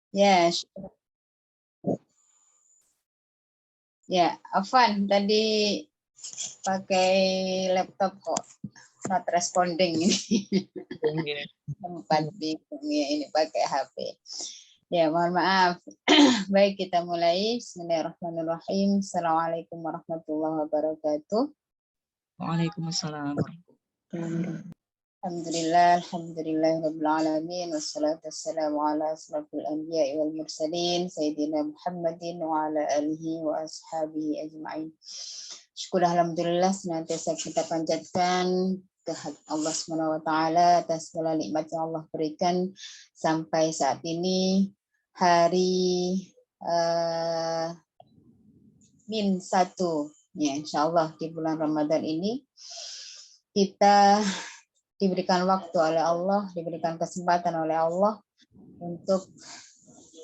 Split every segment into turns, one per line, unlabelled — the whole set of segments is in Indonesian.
Ya, ya, Afan tadi pakai laptop kok not responding ini. Tempat bingungnya ini pakai HP. Ya, mohon maaf. Baik, kita mulai. Bismillahirrahmanirrahim. Assalamualaikum warahmatullahi wabarakatuh.
Waalaikumsalam.
Alhamdulillah, rabbil alamin, wassalatu wassalamu ala asrafil anbiya'i wal mursalin, sayyidina Muhammadin wa ala alihi wa ashabihi ajma'in. Syukur alhamdulillah senantiasa kita panjatkan kehadirat Allah Subhanahu wa taala atas segala nikmat yang Allah berikan sampai saat ini hari min 1 ya, insyaallah di bulan Ramadan ini kita diberikan waktu oleh Allah, diberikan kesempatan oleh Allah untuk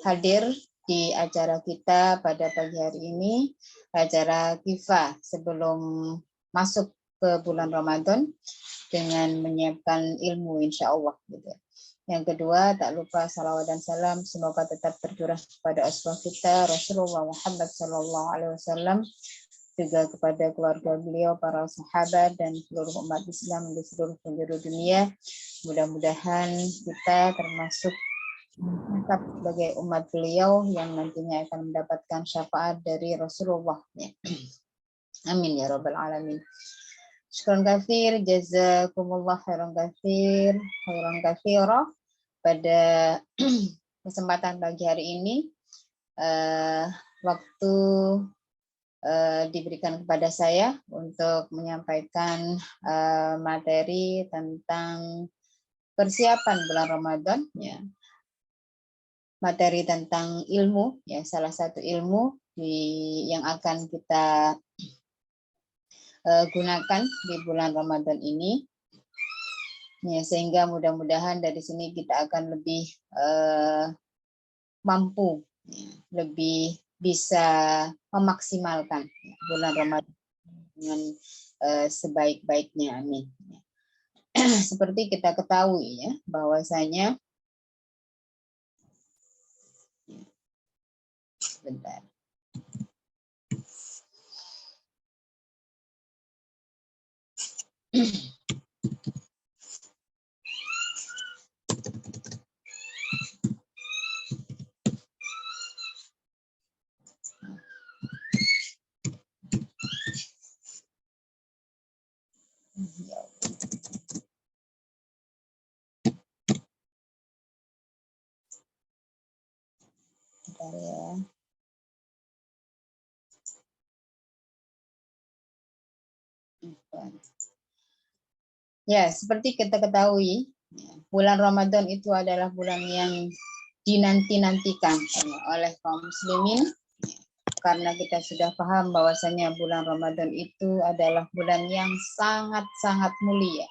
hadir di acara kita pada pagi hari ini, acara Kifah sebelum masuk ke bulan Ramadan dengan menyiapkan ilmu insya Allah. Gitu. Yang kedua, tak lupa salawat dan salam semoga tetap tercurah kepada aswah kita Rasulullah Muhammad SAW, juga kepada keluarga beliau, para sahabat, dan seluruh umat Islam di seluruh penjuru dunia. Mudah-mudahan kita termasuk tetap sebagai umat beliau yang nantinya akan mendapatkan syafaat dari Rasulullah. Amin ya rabbal alamin. Syukran katsir, jazakumullah khairan katsir, khairan katsira. Pada kesempatan pagi hari ini, waktu diberikan kepada saya untuk menyampaikan materi tentang persiapan bulan Ramadan, ya. Materi tentang ilmu, ya, salah satu ilmu yang akan kita gunakan di bulan Ramadan ini, ya, sehingga mudah-mudahan dari sini kita akan lebih mampu, ya, lebih bisa memaksimalkan bulan Ramadan dengan sebaik-baiknya, amin. Seperti kita ketahui ya, bahwasanya sebentar. Ya, seperti kita ketahui, bulan Ramadan itu adalah bulan yang dinanti-nantikan oleh kaum muslimin, karena kita sudah paham bahwasanya bulan Ramadan itu adalah bulan yang sangat-sangat mulia,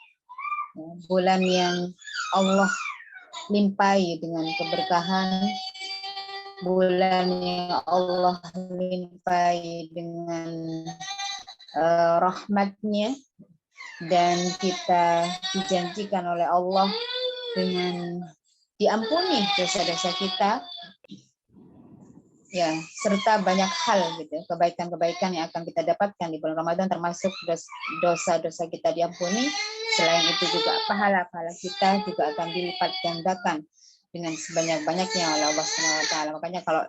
bulan yang Allah limpahi dengan keberkahan, bulan yang Allah limpahi dengan rahmatnya, dan kita dijanjikan oleh Allah dengan diampuni dosa-dosa kita, ya, serta banyak hal gitu, kebaikan-kebaikan yang akan kita dapatkan di bulan Ramadan, termasuk dosa-dosa kita diampuni. Selain itu juga pahala-pahala kita juga akan dilipat gandakan dengan sebanyak-banyaknya oleh Allah SWT. Makanya kalau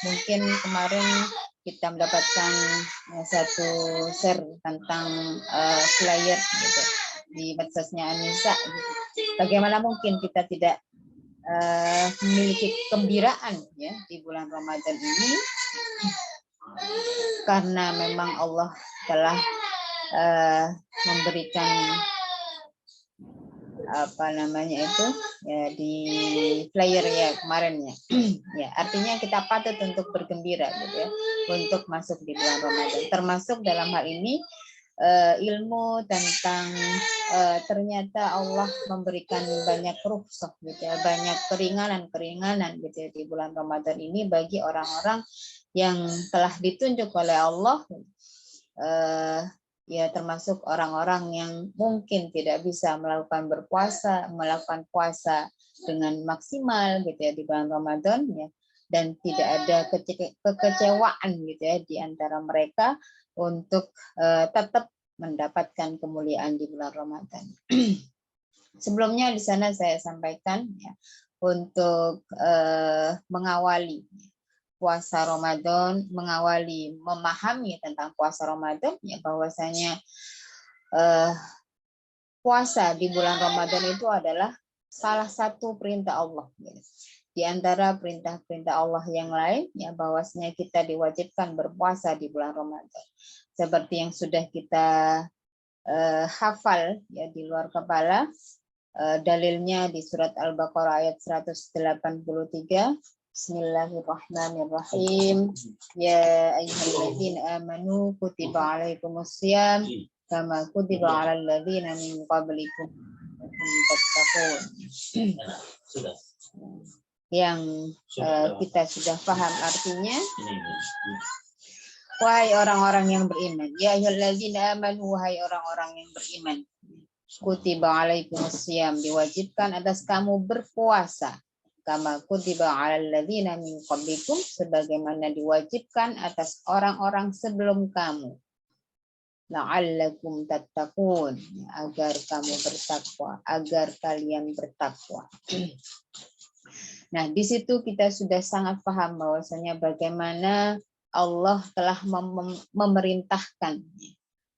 mungkin kemarin kita mendapatkan satu share tentang flyer gitu di medsosnya Anissa, gitu. Bagaimana mungkin kita tidak memiliki kegembiraan ya di bulan Ramadan ini, karena memang Allah telah memberikan apa namanya itu ya di flyer ya kemarin ya. Ya, artinya kita patut untuk bergembira gitu ya untuk masuk di bulan Ramadan, termasuk dalam hal ini ilmu tentang ternyata Allah memberikan banyak rukhsah gitu ya, banyak keringanan gitu ya, di bulan Ramadan ini bagi orang-orang yang telah ditunjuk oleh Allah, ya, termasuk orang-orang yang mungkin tidak bisa melakukan puasa dengan maksimal gitu ya di bulan Ramadan ya, dan tidak ada kekecewaan gitu ya di antara mereka untuk tetap mendapatkan kemuliaan di bulan Ramadan. Sebelumnya di sana saya sampaikan ya, untuk mengawali puasa Ramadan, mengawali memahami tentang puasa Ramadan ya, bahwasanya puasa di bulan Ramadan itu adalah salah satu perintah Allah. Di antara perintah-perintah Allah yang lain, ya bahwasanya kita diwajibkan berpuasa di bulan Ramadan. Seperti yang sudah kita hafal ya di luar kepala, dalilnya di surat Al-Baqarah ayat 183. Bismillahirrahmanirrahim. Ya ayyuhalladzina amanu kutiba alaikumussyam kama kutiba 'alal ladzina min qablikum tattaqun. Yang kita sudah paham artinya. Wahai orang-orang yang beriman, ya ayyuhalladzina amanu, wahai orang-orang yang beriman. Kutiba alaikumussyam, diwajibkan atas kamu berpuasa. Kama kutiba 'alal ladzina min qablikum, sebagaimana diwajibkan atas orang-orang sebelum kamu. La'allakum tattaqun, agar kamu bertakwa, agar kalian bertakwa. Nah, di situ kita sudah sangat paham bahwasanya bagaimana Allah telah memerintahkan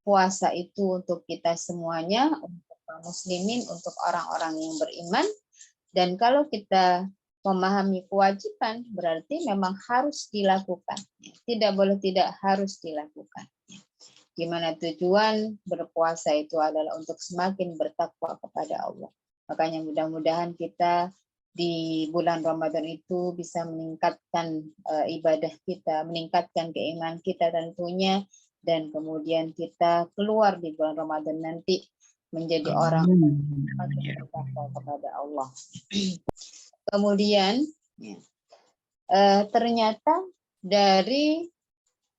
puasa itu untuk kita semuanya, untuk kaum muslimin, untuk orang-orang yang beriman. Dan kalau kita memahami kewajiban, berarti memang harus dilakukan. Tidak boleh tidak, harus dilakukan. Gimana tujuan berpuasa itu adalah untuk semakin bertakwa kepada Allah. Makanya mudah-mudahan kita di bulan Ramadan itu bisa meningkatkan ibadah kita, meningkatkan keimanan kita tentunya, dan kemudian kita keluar di bulan Ramadan nanti menjadi orang yang semakin bertakwa kepada Allah. Kemudian ternyata dari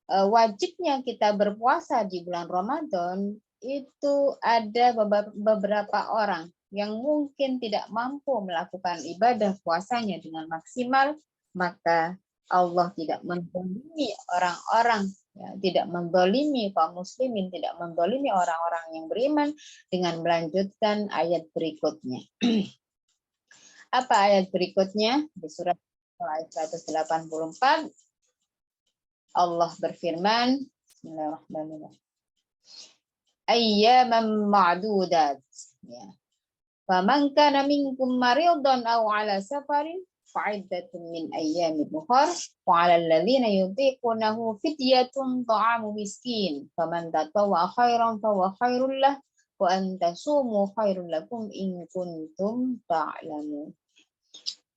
wajibnya kita berpuasa di bulan Ramadan itu ada beberapa orang yang mungkin tidak mampu melakukan ibadah puasanya dengan maksimal, maka Allah tidak menzalimi orang-orang, ya, tidak menzalimi kaum muslimin, tidak menzalimi orang-orang yang beriman dengan melanjutkan ayat berikutnya. Apa ayat berikutnya? Di surat ayat 184. Allah berfirman, Bismillahirrahmanirrahim. Ayyaman ma'dudat. Ya. Faman kana minkum maridan aw ala safarin fa'iddatun min ayyamin ukhar wa 'alal ladzina yutiqunahu fidyatun ta'amu miskin faman tatawwa khairan fa huwa khairul lah wa an tasumu khairul lakum in kuntum ta'lamun.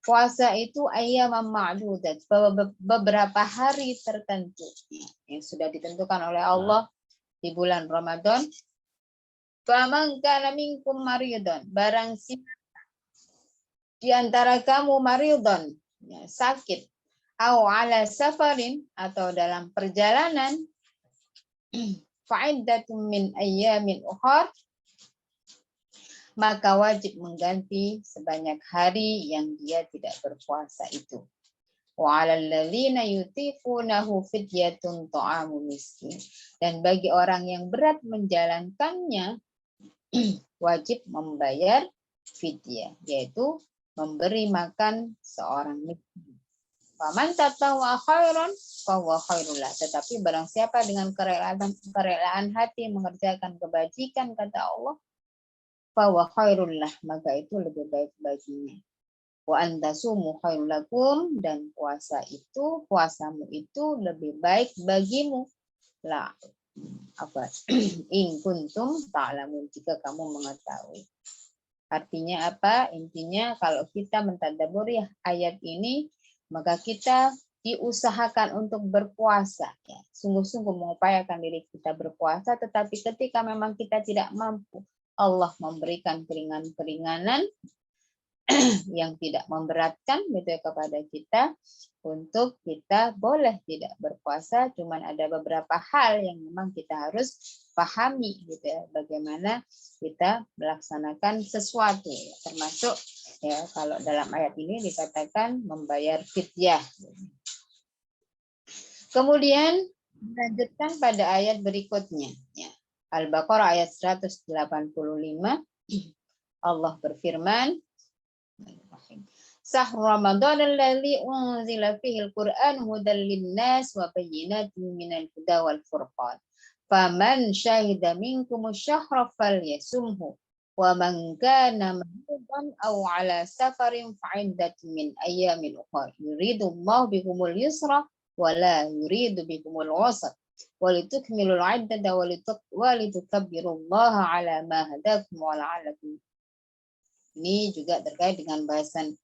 Puasa itu ayyaman ma'dudat, beberapa hari tertentu yang sudah ditentukan oleh Allah di bulan Ramadan. Faman kana minkum maridun, barang siapa di antara kamu maridun, ya, sakit, au ala safarin, atau dalam perjalanan, fa'iddatun min ayyamin ukhar, maka wajib mengganti sebanyak hari yang dia tidak berpuasa itu. Wa 'alal ladzina yutiqunahu fidyatun ta'amu miskin. Dan bagi orang yang berat menjalankannya, wajib membayar fidyah, yaitu memberi makan seorang miskin. Faman tatawwa khairan fa huwa khairul lah. Tetapi barang siapa dengan kerelaan hati mengerjakan kebajikan, kata Allah, fahuwa khairul lah, maka itu lebih baik baginya. Wa antasumu khairul lakum, dan puasamu itu lebih baik bagimu. Lah, apa? In kuntum ta'lamun, jika kamu mengetahui. Artinya apa? Intinya kalau kita mentadabburi ayat ini, maka kita diusahakan untuk berpuasa, ya. Sungguh-sungguh mengupayakan diri kita berpuasa, tetapi ketika memang kita tidak mampu, Allah memberikan keringanan yang tidak memberatkan gitu ya kepada kita, untuk kita boleh tidak berpuasa. Cuman ada beberapa hal yang memang kita harus pahami gitu ya, bagaimana kita melaksanakan sesuatu, ya. Termasuk Ya, kalau dalam ayat ini dikatakan membayar fidyah. Kemudian dilanjutkan pada ayat berikutnya. Ya. Al-Baqarah ayat 185. Allah berfirman, Sahur Ramadan alladzi unzila fihi al-Qur'an hudan lin-nas wa bayyinatin minal huda wal furqan. Faman syahida minkum asy-syahra falyasumhu wa man kana maridan aw ala safarin fa'iddatun min ayyamin ukhra. Yuridullahu bikumul yusra wa la yuridu bikumul usra. Walitukmilul 'iddata walitukabbirullaha 'ala ma hadakum wa la'allakum. Ini juga terkait dengan bahasan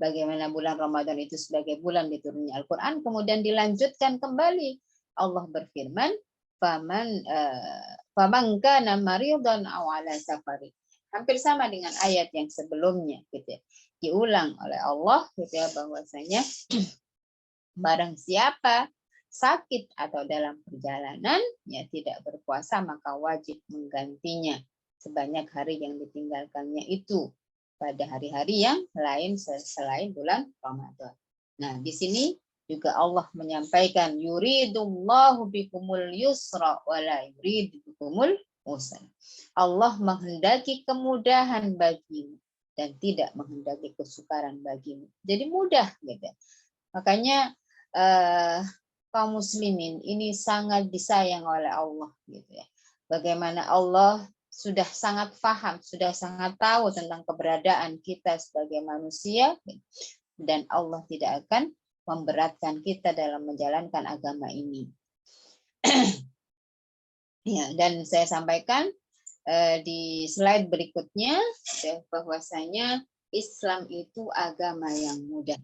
bagaimana bulan Ramadan itu sebagai bulan diturunnya Al-Quran. Kemudian dilanjutkan kembali. Allah berfirman, faman kana maridan aw ala safari. Hampir sama dengan ayat yang sebelumnya, gitu ya. Diulang oleh Allah, gitu ya, bahwasanya barang siapa sakit atau dalam perjalanan, ya tidak berpuasa, maka wajib menggantinya sebanyak hari yang ditinggalkannya itu pada hari-hari yang lain selain bulan Ramadan. Nah, di sini juga Allah menyampaikan yuridullahu bikumul yusra wa la yuridu bikumul usra. Allah menghendaki kemudahan bagimu dan tidak menghendaki kesukaran bagimu. Jadi mudah gitu. Makanya kaum muslimin ini sangat disayang oleh Allah gitu ya. Bagaimana Allah sudah sangat paham, sudah sangat tahu tentang keberadaan kita sebagai manusia, dan Allah tidak akan memberatkan kita dalam menjalankan agama ini. Ya, dan saya sampaikan di slide berikutnya bahwasanya Islam itu agama yang mudah.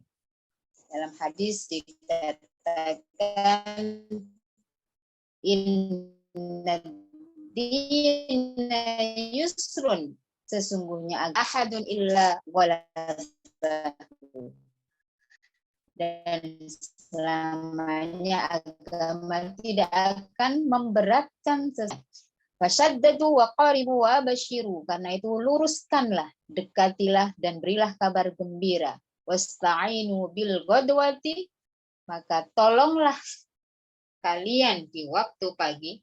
Dalam hadis dikatakan inna dina yusrun, sesungguhnya ahadun illa walasahu, dan selamanya agama tidak akan memberatkan sesuatu. Fasyaddadu wa qaribu wa basyiru, karena itu luruskanlah, dekatilah dan berilah kabar gembira. Wasta'inu bil ghadwati, maka tolonglah kalian di waktu pagi.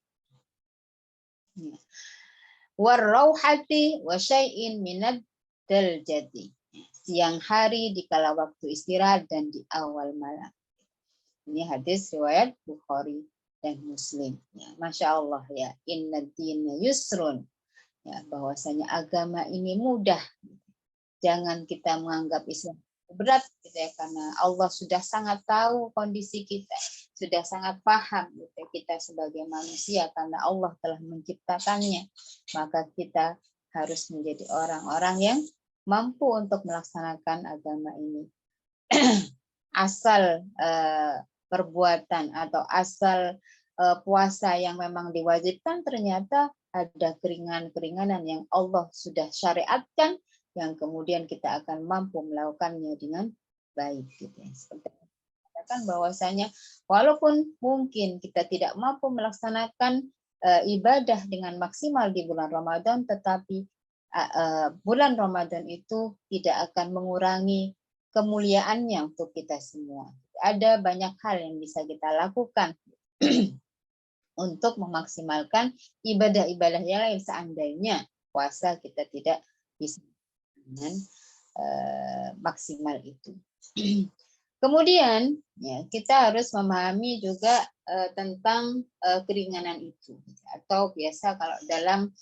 Warauhati wa syai'in minad daljati, siang hari di kala waktu istirahat dan di awal malam. Ini hadis riwayat Bukhari dan Muslim. Ya, Masya Allah ya, inna dina yusrun, ya, bahwasanya agama ini mudah. Jangan kita menganggap Islam berat gitu ya, karena Allah sudah sangat tahu kondisi kita, sudah sangat paham gitu, kita sebagai manusia karena Allah telah menciptakannya, maka kita harus menjadi orang-orang yang mampu untuk melaksanakan agama ini. Asal perbuatan atau asal puasa yang memang diwajibkan, ternyata ada keringanan-keringanan yang Allah sudah syariatkan, yang kemudian kita akan mampu melakukannya dengan baik gitu ya. Seperti katakan bahwasanya walaupun mungkin kita tidak mampu melaksanakan ibadah dengan maksimal di bulan Ramadan, tetapi bulan Ramadan itu tidak akan mengurangi kemuliaannya untuk kita semua. Ada banyak hal yang bisa kita lakukan untuk memaksimalkan ibadah-ibadah yang lain seandainya puasa kita tidak bisa dengan maksimal itu. Kemudian ya, kita harus memahami juga tentang keringanan itu, atau biasa kalau dalam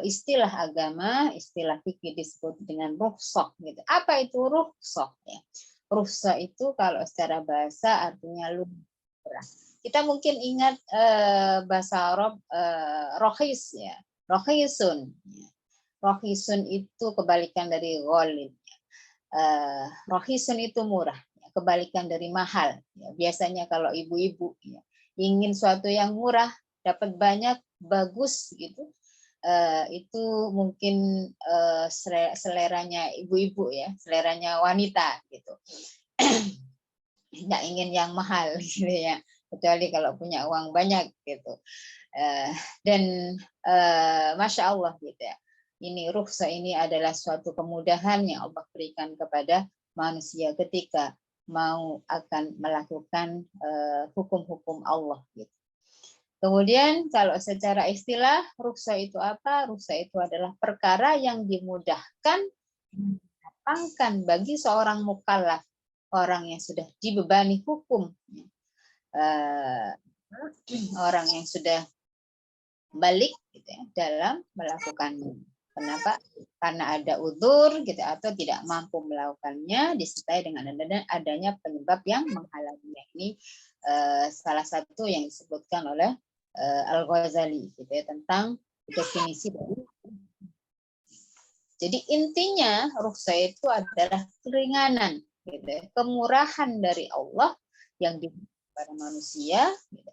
istilah agama, istilah fikih disebut dengan rukhsah gitu. Apa itu rukhsah ya? Rukhsah itu kalau secara bahasa artinya lumrah. Kita mungkin ingat bahasa Arab rokhis ya, rokhisun. Rokhisun itu kebalikan dari ghalib. Rokhisun itu murah, kebalikan dari mahal. Biasanya kalau ibu-ibu ingin suatu yang murah, dapat banyak, bagus gitu, itu mungkin seleranya ibu-ibu ya, seleranya wanita gitu. Nggak ingin yang mahal gitu ya, kecuali kalau punya uang banyak gitu. Dan Masya Allah gitu ya, ini rukhsah ini adalah suatu kemudahan yang Allah berikan kepada manusia ketika mau akan melakukan hukum-hukum Allah gitu. Kemudian kalau secara istilah rukhsah itu apa? Rukhsah itu adalah perkara yang dimudahkan, dilapangkan bagi seorang mukallaf, orang yang sudah dibebani hukum, orang yang sudah balik gitu ya, dalam melakukannya. Kenapa? Karena ada udzur gitu atau tidak mampu melakukannya disertai dengan adanya penyebab yang menghalanginya. Ini salah satu yang disebutkan oleh Al-Ghazali gitu ya, tentang definisi dari. Jadi intinya rukhsah itu adalah keringanan gitu ya, kemurahan dari Allah yang diberikan kepada manusia gitu.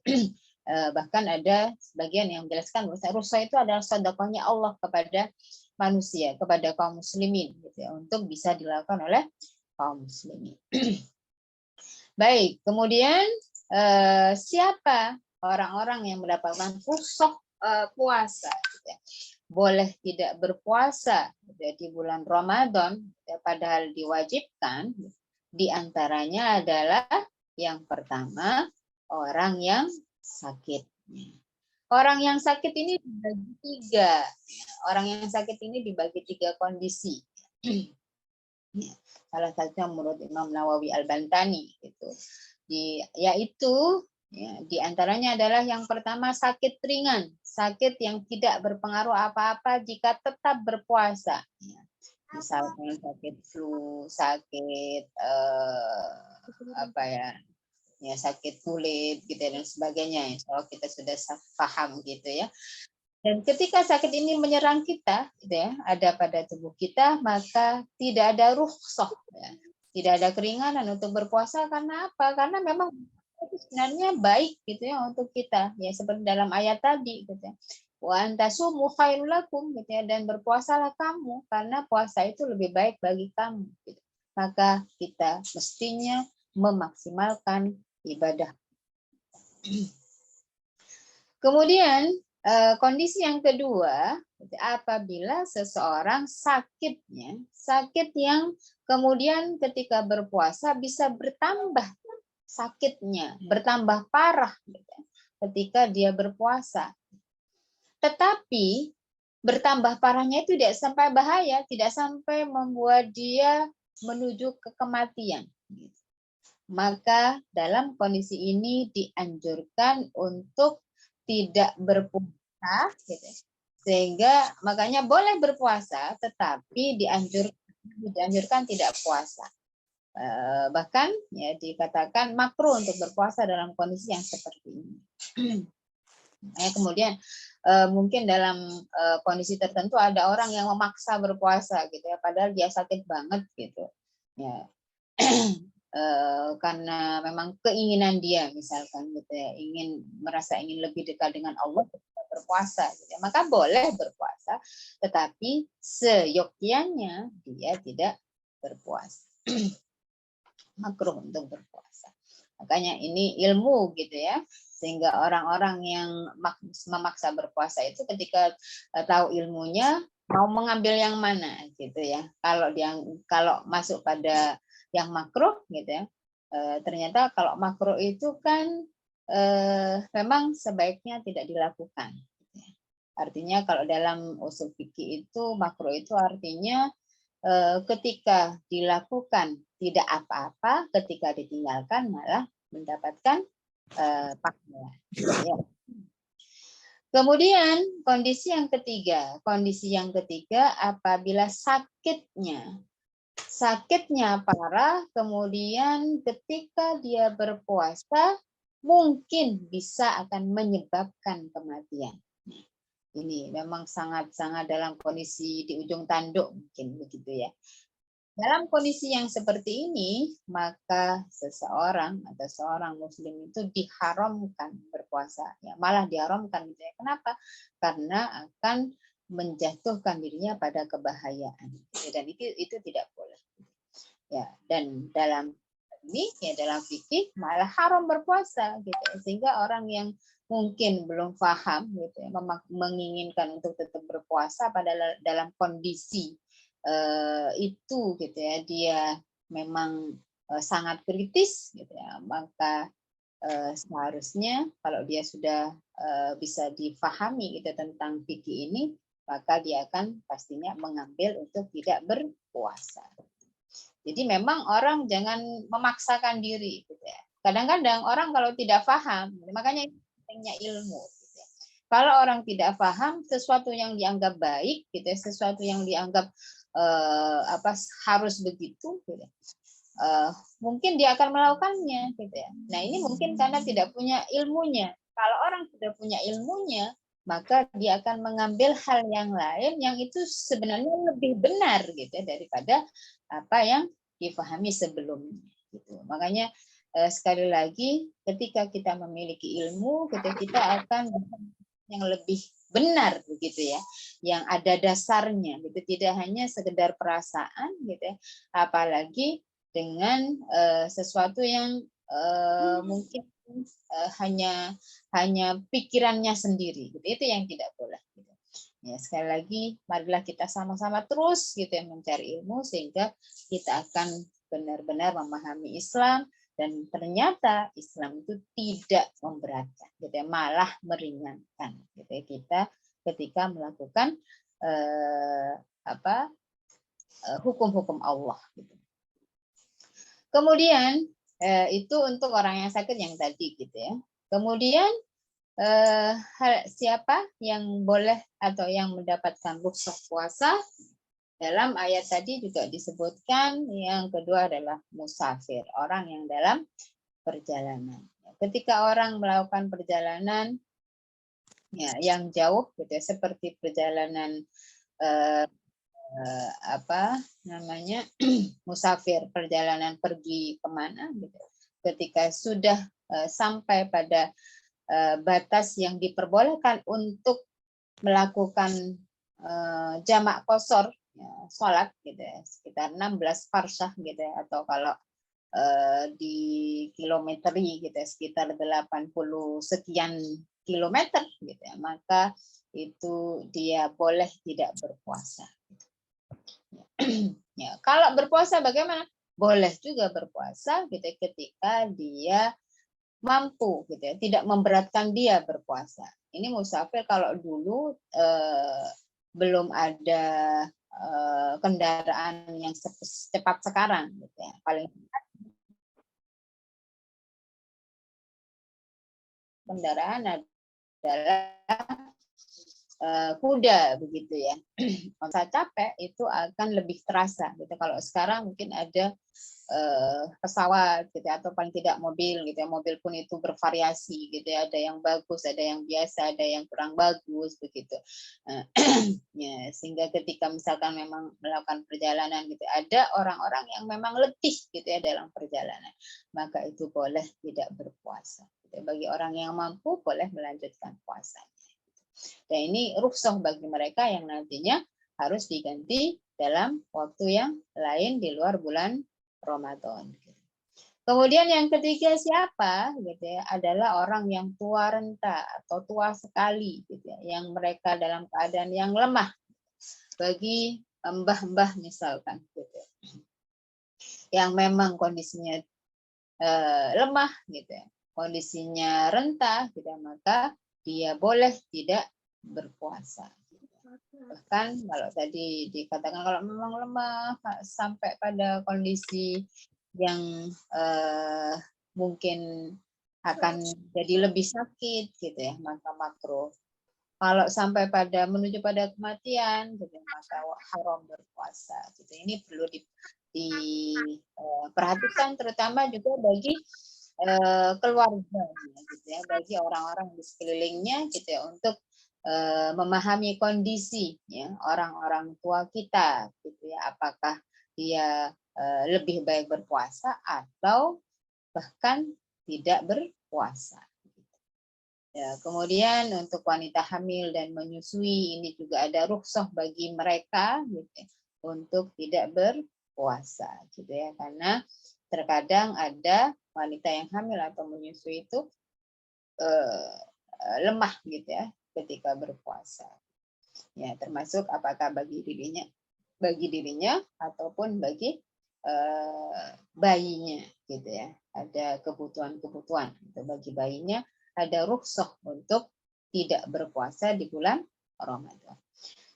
Bahkan ada sebagian yang menjelaskan bahwa rukhsah itu adalah sedekahnya Allah kepada manusia, kepada kaum muslimin gitu ya, untuk bisa dilakukan oleh kaum muslimin. Baik, kemudian siapa orang-orang yang mendapatkan rukhsah puasa gitu ya. Boleh tidak berpuasa gitu ya, di bulan Ramadan ya, padahal diwajibkan, di antaranya adalah yang pertama orang yang sakit. Orang yang sakit ini dibagi tiga. Orang yang sakit ini dibagi tiga kondisi. Salah satunya menurut Imam Nawawi Al-Bantani gitu. Yaitu ya, di antaranya adalah yang pertama sakit ringan, sakit yang tidak berpengaruh apa-apa jika tetap berpuasa. Ya. Misalnya sakit flu, sakit sakit kulit gitu dan sebagainya. Kalau kita sudah paham gitu ya. Dan ketika sakit ini menyerang kita, gitu ya, ada pada tubuh kita, maka tidak ada rukhsah, ya. Tidak ada keringanan untuk berpuasa. Karena apa? Karena memang itu sebenarnya baik gitu ya untuk kita, ya seperti dalam ayat tadi, gitu ya. Wa antasumu khairul lakum, gitu ya, dan berpuasalah kamu karena puasa itu lebih baik bagi kamu. Gitu. Maka kita mestinya memaksimalkan ibadah. Kemudian kondisi yang kedua, apabila seseorang sakit yang kemudian ketika berpuasa bisa bertambah sakitnya, bertambah parah ketika dia berpuasa. Tetapi bertambah parahnya itu tidak sampai bahaya, tidak sampai membuat dia menuju ke kematian. Maka dalam kondisi ini dianjurkan untuk tidak berpuasa, gitu. Sehingga makanya boleh berpuasa, tetapi dianjurkan tidak puasa. Bahkan ya dikatakan makruh untuk berpuasa dalam kondisi yang seperti ini. Kemudian mungkin dalam kondisi tertentu ada orang yang memaksa berpuasa gitu ya, padahal dia sakit banget gitu. Ya. Karena memang keinginan dia misalkan gitu ya, merasa ingin lebih dekat dengan Allah, berpuasa gitu ya. Maka boleh berpuasa, tetapi seyogyanya dia tidak berpuasa. Makruh untuk berpuasa. Makanya ini ilmu gitu ya, sehingga orang-orang yang memaksa berpuasa itu ketika tahu ilmunya mau mengambil yang mana gitu ya. Kalau masuk pada yang makruh gitu ya, ternyata kalau makruh itu kan memang sebaiknya tidak dilakukan gitu ya. Artinya kalau dalam usul fikih itu makruh itu artinya ketika dilakukan tidak apa-apa, ketika ditinggalkan malah mendapatkan pahala. Ya. Kemudian kondisi yang ketiga apabila sakitnya parah, kemudian ketika dia berpuasa mungkin bisa akan menyebabkan kematian. Ini memang sangat-sangat dalam kondisi di ujung tanduk mungkin begitu ya. Dalam kondisi yang seperti ini, maka seseorang atau seorang muslim itu diharamkan berpuasa. Ya, malah diharamkan gitu ya. Kenapa? Karena akan menjatuhkan dirinya pada kebahayaan. Dan itu tidak boleh. Ya, dan dalam fikih malah haram berpuasa gitu. Sehingga orang yang mungkin belum paham gitu ya, menginginkan untuk tetap berpuasa pada dalam kondisi itu gitu ya, dia memang sangat kritis gitu ya, maka seharusnya kalau dia sudah bisa difahami gitu tentang fikih ini, maka dia akan pastinya mengambil untuk tidak berpuasa. Jadi memang orang jangan memaksakan diri gitu ya. Kadang-kadang orang kalau tidak paham, makanya pentingnya ilmu. Gitu ya. Kalau orang tidak paham sesuatu yang dianggap baik, gitu ya, sesuatu yang dianggap harus begitu, gitu ya, mungkin dia akan melakukannya, gitu ya. Nah ini mungkin karena tidak punya ilmunya. Kalau orang sudah punya ilmunya, maka dia akan mengambil hal yang lain yang itu sebenarnya lebih benar gitu ya, daripada apa yang difahami sebelumnya. Gitu. Makanya sekali lagi ketika kita memiliki ilmu, kita akan yang lebih benar begitu ya, yang ada dasarnya gitu, tidak hanya sekedar perasaan gitu ya, apalagi dengan sesuatu yang mungkin hanya pikirannya sendiri gitu. Itu yang tidak boleh gitu. Ya, sekali lagi marilah kita sama-sama terus gitu ya mencari ilmu sehingga kita akan benar-benar memahami Islam, dan ternyata Islam itu tidak memberatkan gitu ya, malah meringankan gitu ya, kita ketika melakukan hukum-hukum Allah gitu. Kemudian itu untuk orang yang sakit yang tadi gitu ya. Kemudian siapa yang boleh atau yang mendapatkan rukhsah puasa? Dalam ayat tadi juga disebutkan yang kedua adalah musafir, orang yang dalam perjalanan. Ketika orang melakukan perjalanan ya, yang jauh gitu ya, seperti perjalanan musafir, perjalanan pergi kemana gitu. Ketika sudah sampai pada batas yang diperbolehkan untuk melakukan jamak qashar ya, sholat gitu ya, sekitar 16 farsyah gitu ya, atau kalau di kilometeri gitu ya, sekitar 80 sekian kilometer gitu ya, maka itu dia boleh tidak berpuasa. Ya, kalau berpuasa bagaimana? Boleh juga berpuasa gitu ketika dia mampu gitu ya, tidak memberatkan dia berpuasa. Ini musafir kalau dulu belum ada kendaraan yang secepat sekarang gitu ya. Paling kendaraan adalah kuda begitu ya. Kalau saya capek itu akan lebih terasa gitu. Kalau sekarang mungkin ada pesawat gitu atau paling tidak mobil gitu ya. Mobil pun itu bervariasi gitu ya. Ada yang bagus, ada yang biasa, ada yang kurang bagus begitu. Ya, sehingga ketika misalkan memang melakukan perjalanan gitu, ada orang-orang yang memang letih gitu ya dalam perjalanan, maka itu boleh tidak berpuasa. Gitu. Bagi orang yang mampu boleh melanjutkan puasanya. Dan ini rukhsah bagi mereka yang nantinya harus diganti dalam waktu yang lain di luar bulan Ramadan. Kemudian yang ketiga siapa gitu ya, adalah orang yang tua renta atau tua sekali gitu ya, yang mereka dalam keadaan yang lemah, bagi mbah-mbah misalkan gitu, yang memang kondisinya lemah gitu ya, kondisinya renta gitu, maka dia boleh tidak berpuasa. Bahkan kalau tadi dikatakan kalau memang lemah sampai pada kondisi yang mungkin akan jadi lebih sakit gitu ya, maka makruh. Kalau sampai pada menuju pada kematian gitu, maka haram berpuasa gitu. Ini perlu diperhatikan terutama juga bagi keluarga gitu ya, bagi orang-orang di sekelilingnya gitu ya, untuk memahami kondisi ya orang-orang tua kita gitu ya, apakah dia lebih baik berpuasa atau bahkan tidak berpuasa. Ya, kemudian untuk wanita hamil dan menyusui ini juga ada rukhsah bagi mereka gitu ya, untuk tidak berpuasa gitu ya, karena terkadang ada wanita yang hamil atau menyusui itu lemah gitu ya ketika berpuasa. Ya, termasuk apakah bagi dirinya ataupun bagi bayinya gitu ya. Ada kebutuhan-kebutuhan gitu. Bagi bayinya ada rukhsah untuk tidak berpuasa di bulan Ramadan.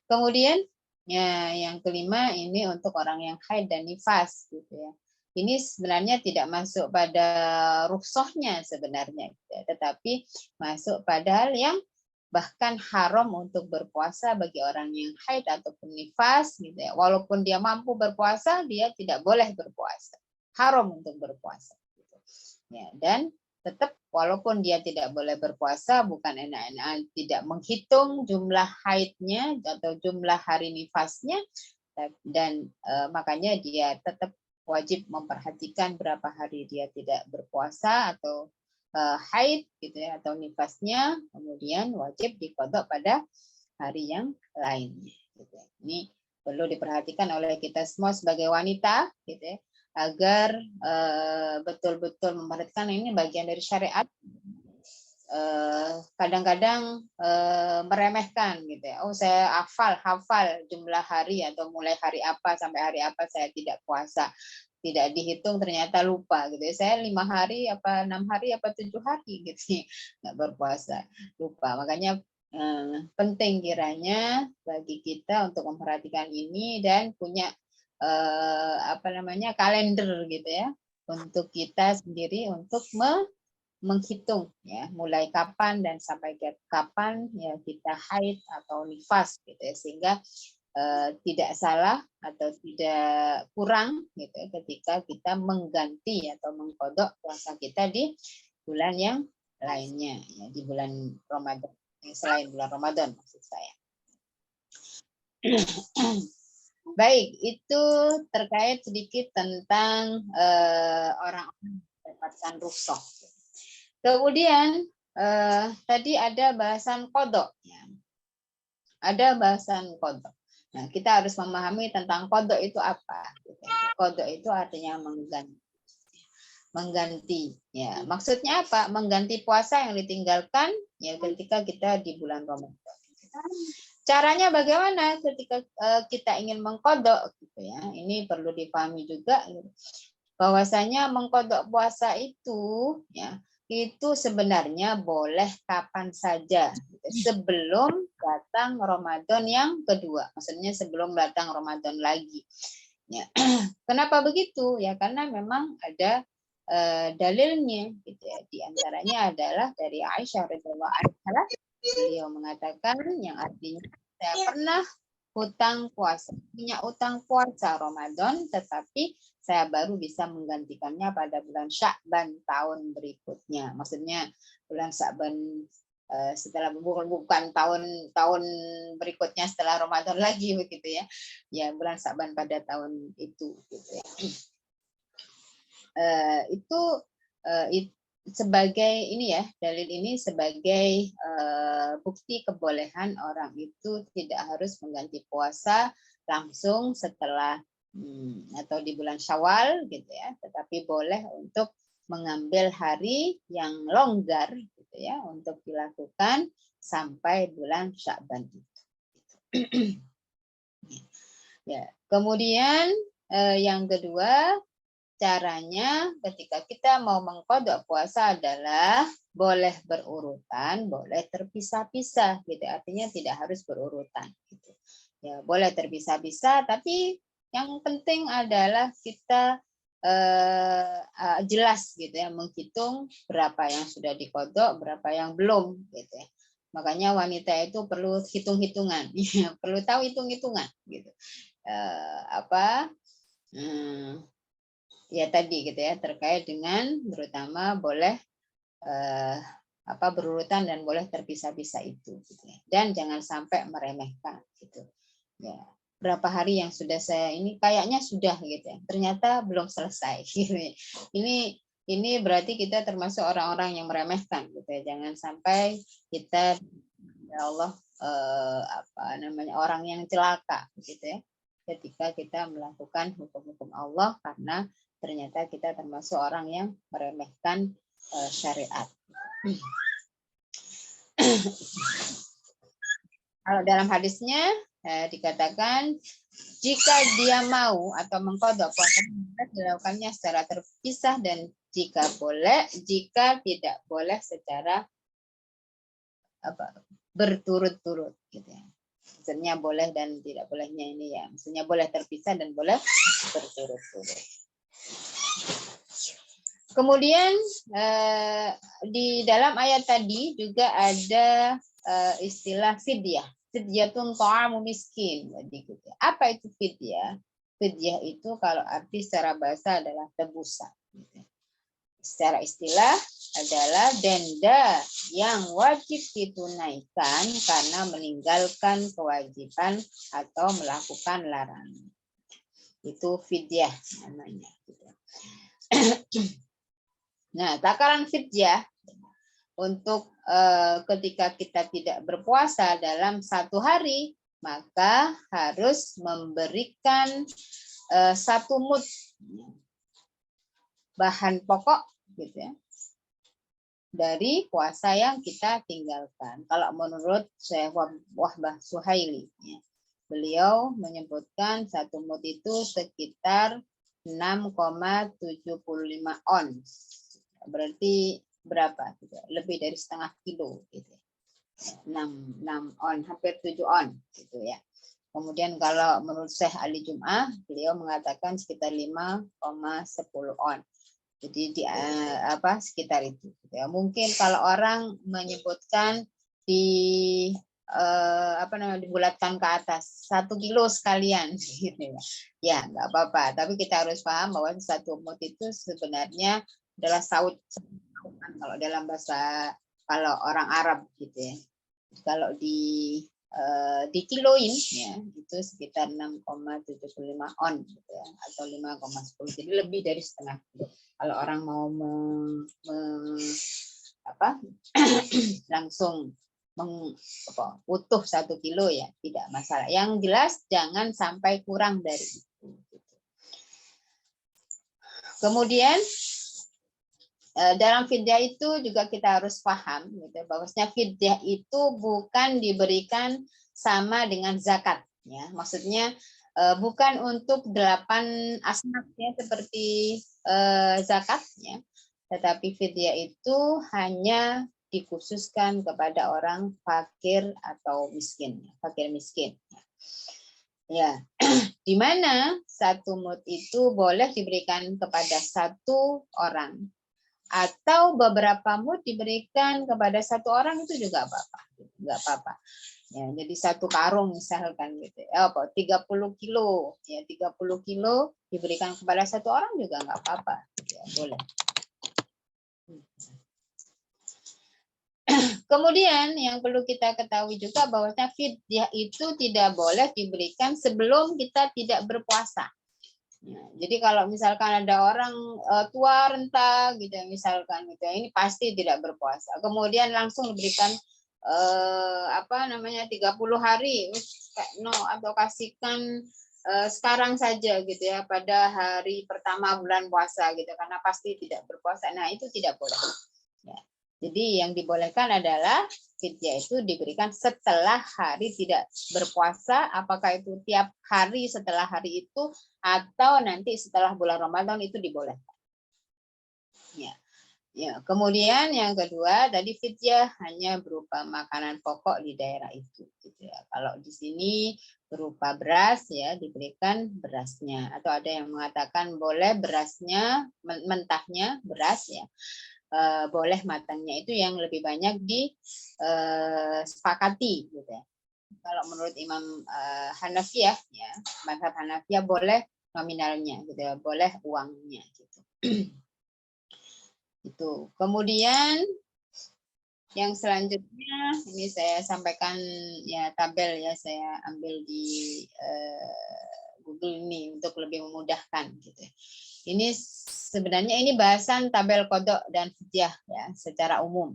Kemudian ya, yang kelima ini untuk orang yang haid dan nifas gitu ya. Ini sebenarnya tidak masuk pada rukhsahnya sebenarnya, gitu ya, tetapi masuk pada hal yang bahkan haram untuk berpuasa bagi orang yang haid ataupun nifas gitu ya. Walaupun dia mampu berpuasa, dia tidak boleh berpuasa. Haram untuk berpuasa gitu. Ya, dan tetap walaupun dia tidak boleh berpuasa, bukan enak-enak tidak menghitung jumlah haidnya atau jumlah hari nifasnya, dan makanya dia tetap wajib memperhatikan berapa hari dia tidak berpuasa atau haid gitu ya, atau nifasnya, kemudian wajib diqadha pada hari yang lainnya gitu. Ini perlu diperhatikan oleh kita semua sebagai wanita gitu ya, agar betul-betul memperhatikan ini bagian dari syariat. Kadang-kadang meremehkan gitu ya. Oh, saya hafal jumlah hari atau mulai hari apa sampai hari apa saya tidak puasa. Tidak dihitung, ternyata lupa gitu ya. Saya 5 hari apa 6 hari apa 7 hari gitu nggak berpuasa, lupa. Makanya penting kiranya bagi kita untuk memperhatikan ini dan punya kalender gitu ya untuk kita sendiri untuk menghitung ya mulai kapan dan sampai kapan ya kita haid atau nifas gitu ya, sehingga tidak salah atau tidak kurang gitu ya, ketika kita mengganti atau mengqadha puasa kita di bulan yang lainnya ya, di bulan Ramadan selain bulan Ramadan maksud saya. Baik, itu terkait sedikit tentang orang-orang mendapatkan rukhsah. Kemudian tadi ada bahasan qadha ya. Ada bahasan qadha. Nah, kita harus memahami tentang qadha itu apa. Qadha itu artinya mengganti. Ya, maksudnya apa? Mengganti puasa yang ditinggalkan ya ketika kita di bulan Ramadan. Caranya bagaimana ketika kita ingin mengqadha gitu ya. Ini perlu dipahami juga bahwasanya mengqadha puasa itu ya itu sebenarnya boleh kapan saja sebelum datang Ramadan yang kedua. Maksudnya sebelum datang Ramadan lagi. Ya. Kenapa begitu? Ya karena memang ada dalilnya gitu ya. Di antaranya adalah dari Aisyah radhiyallahu anha. Beliau mengatakan yang artinya saya pernah punya utang puasa Ramadan, tetapi saya baru bisa menggantikannya pada bulan Sya'ban tahun berikutnya. Maksudnya bulan Sya'ban setelah bukan tahun berikutnya setelah Ramadan lagi begitu ya. Ya bulan Sya'ban pada tahun itu gitu ya. Itu sebagai ini ya, dalil ini sebagai bukti kebolehan orang itu tidak harus mengganti puasa langsung setelah atau di bulan Syawal gitu ya, tetapi boleh untuk mengambil hari yang longgar gitu ya untuk dilakukan sampai bulan Sya'ban itu. Ya, kemudian yang kedua, caranya ketika kita mau mengqadha puasa adalah boleh berurutan, boleh terpisah-pisah gitu. Artinya tidak harus berurutan gitu. Ya, boleh terpisah-pisah, tapi yang penting adalah kita jelas gitu ya, menghitung berapa yang sudah diqadha, berapa yang belum gitu ya. Makanya wanita itu perlu hitung-hitungan, perlu tahu hitung-hitungan gitu. Ya tadi gitu ya, terkait dengan terutama boleh berurutan dan boleh terpisah-pisah itu gitu ya. Dan jangan sampai meremehkan gitu. Ya, berapa hari yang sudah saya ini kayaknya sudah gitu ya. Ternyata belum selesai gitu ya. Ini berarti kita termasuk orang-orang yang meremehkan gitu ya. Jangan sampai kita ya Allah orang yang celaka gitu ya. Ketika kita melakukan hukum-hukum Allah karena ternyata kita termasuk orang yang meremehkan syariat. Kalau dalam hadisnya dikatakan jika dia mau atau mengqadha puasa dilakukannya secara terpisah, dan jika tidak boleh secara berturut-turut gitu ya. Maksudnya boleh dan tidak bolehnya ini ya. Maksudnya boleh terpisah dan boleh berturut-turut. Kemudian di dalam ayat tadi juga ada istilah fidyah. Fidyatun ta'amu miskin. Jadi gitu. Apa itu fidyah? Fidyah itu kalau arti secara bahasa adalah tebusan. Secara istilah adalah denda yang wajib ditunaikan karena meninggalkan kewajiban atau melakukan larangan. Itu fidyah namanya. Nah, takaran fidyah untuk ketika kita tidak berpuasa dalam satu hari, maka harus memberikan 1 mud bahan pokok gitu ya, dari puasa yang kita tinggalkan. Kalau menurut Syekh Wahbah Suhaili, ya, beliau menyebutkan 1 mud itu sekitar 6,75 ons. Berarti berapa? Lebih dari setengah kilo gitu. 6 on, hampir 7 on gitu ya. Kemudian kalau menurut Syekh Ali Jum'ah, beliau mengatakan sekitar 5,10 on. Jadi di sekitar itu gitu ya. Mungkin kalau orang menyebutkan dibulatkan ke atas 1 kilo sekalian gitu ya. Ya, nggak apa-apa, tapi kita harus paham bahwa 1 mud itu sebenarnya adalah saud kalau dalam bahasa kalau orang Arab gitu ya. Kalau dikiloin ya itu sekitar 6,75 on gitu ya, atau 5,10, jadi lebih dari setengah kilo. Kalau orang mau langsung utuh 1 kilo ya tidak masalah. Yang jelas jangan sampai kurang dari itu. Kemudian dalam fidyah itu juga kita harus paham gitu, bahwasanya fidyah itu bukan diberikan sama dengan zakat ya. Maksudnya bukan untuk 8 asnaf ya seperti zakat ya. Tetapi fidyah itu hanya dikhususkan kepada orang fakir atau miskin, fakir miskin. Ya, di mana 1 mud itu boleh diberikan kepada 1 orang atau beberapa mud diberikan kepada 1 orang, itu juga nggak apa-apa. Ya, jadi 1 karung misalkan gitu. 30 kilo, ya 30 kilo diberikan kepada 1 orang juga nggak apa-apa. Ya, boleh. Kemudian yang perlu kita ketahui juga bahwa fidyah itu tidak boleh diberikan sebelum kita tidak berpuasa. Ya, jadi kalau misalkan ada orang tua renta gitu misalkan gitu, ini pasti tidak berpuasa. Kemudian langsung diberikan 30 hari atau kasihkan sekarang saja gitu ya, pada hari pertama bulan puasa gitu, karena pasti tidak berpuasa. Nah, itu tidak boleh. Ya. Jadi yang dibolehkan adalah fidyah itu diberikan setelah hari tidak berpuasa, apakah itu tiap hari setelah hari itu atau nanti setelah bulan Ramadan, itu dibolehkan. Ya. Ya, kemudian yang kedua tadi fidyah hanya berupa makanan pokok di daerah itu gitu ya. Kalau di sini berupa beras ya, diberikan berasnya, atau ada yang mengatakan boleh berasnya mentahnya beras ya. Boleh matangnya itu yang lebih banyak disepakati gitu ya. Kalau menurut Imam Hanafiyah ya, mazhab Hanafiyah boleh nominalnya gitu ya, boleh uangnya gitu. Itu. Kemudian yang selanjutnya ini saya sampaikan ya, tabel ya, saya ambil di Google ini untuk lebih memudahkan gitu. Ini sebenarnya ini bahasan tabel kodok dan fidyah ya secara umum.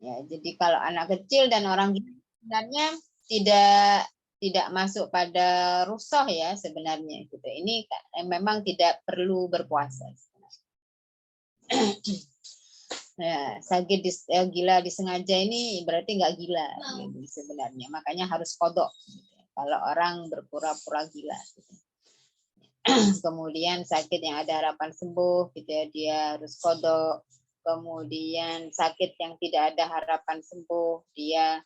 Ya, jadi kalau anak kecil dan orang gila sebenarnya tidak masuk pada rukhsah ya sebenarnya gitu. Ini memang tidak perlu berpuasa. Ya, sakit gila disengaja ini berarti nggak gila gitu, sebenarnya. Makanya harus kodok. Gitu. Kalau orang berpura-pura gila. Gitu. Kemudian sakit yang ada harapan sembuh, gitu ya, dia harus kodok. Kemudian sakit yang tidak ada harapan sembuh, dia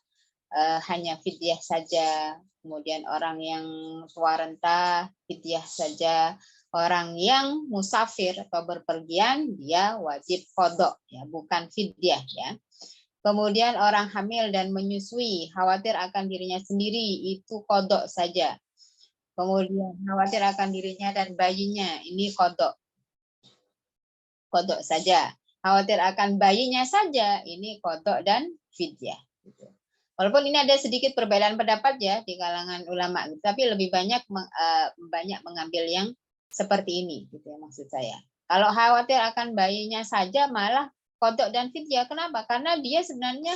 hanya fidyah saja. Kemudian orang yang tua renta, fidyah saja. Orang yang musafir atau berpergian, dia wajib kodok, ya, bukan fidyah, ya. Kemudian orang hamil dan menyusui, khawatir akan dirinya sendiri, itu kodok saja. Kemudian khawatir akan dirinya dan bayinya, ini kodok. Kodok saja. Khawatir akan bayinya saja, ini kodok dan fidyah. Walaupun ini ada sedikit perbedaan pendapat ya di kalangan ulama, tapi lebih banyak mengambil yang seperti ini, gitu ya, maksud saya. Kalau khawatir akan bayinya saja malah kodok dan fidyah. Kenapa? Karena dia sebenarnya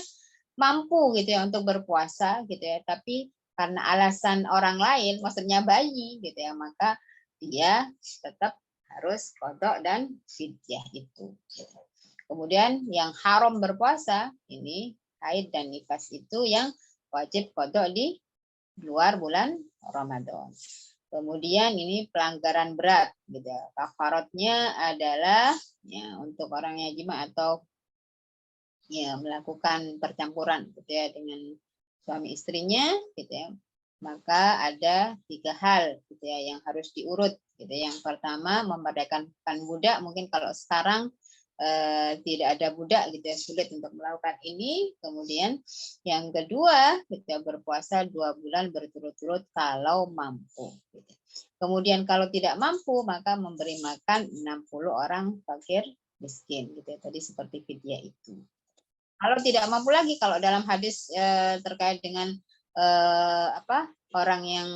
mampu gitu ya untuk berpuasa gitu ya, tapi karena alasan orang lain, maksudnya bayi gitu ya, maka dia tetap harus kodok dan fidyah itu. Kemudian yang haram berpuasa ini haid dan nifas itu yang wajib kodok di luar bulan Ramadan. Kemudian ini pelanggaran berat, gitu. Kafaratnya adalah ya untuk orang yang jima atau ya melakukan percampuran, gitu ya, dengan suami istrinya, gitu ya. Maka ada 3 hal, gitu ya, yang harus diurut. Gitu. Yang pertama memerdekakan budak, mungkin kalau sekarang tidak ada budak gitu ya, sulit untuk melakukan ini. Kemudian yang kedua kita berpuasa 2 bulan berturut-turut kalau mampu gitu. Kemudian kalau tidak mampu maka memberi makan 60 orang fakir miskin gitu ya, tadi seperti fidyah itu. Kalau tidak mampu lagi, kalau dalam hadis terkait dengan orang yang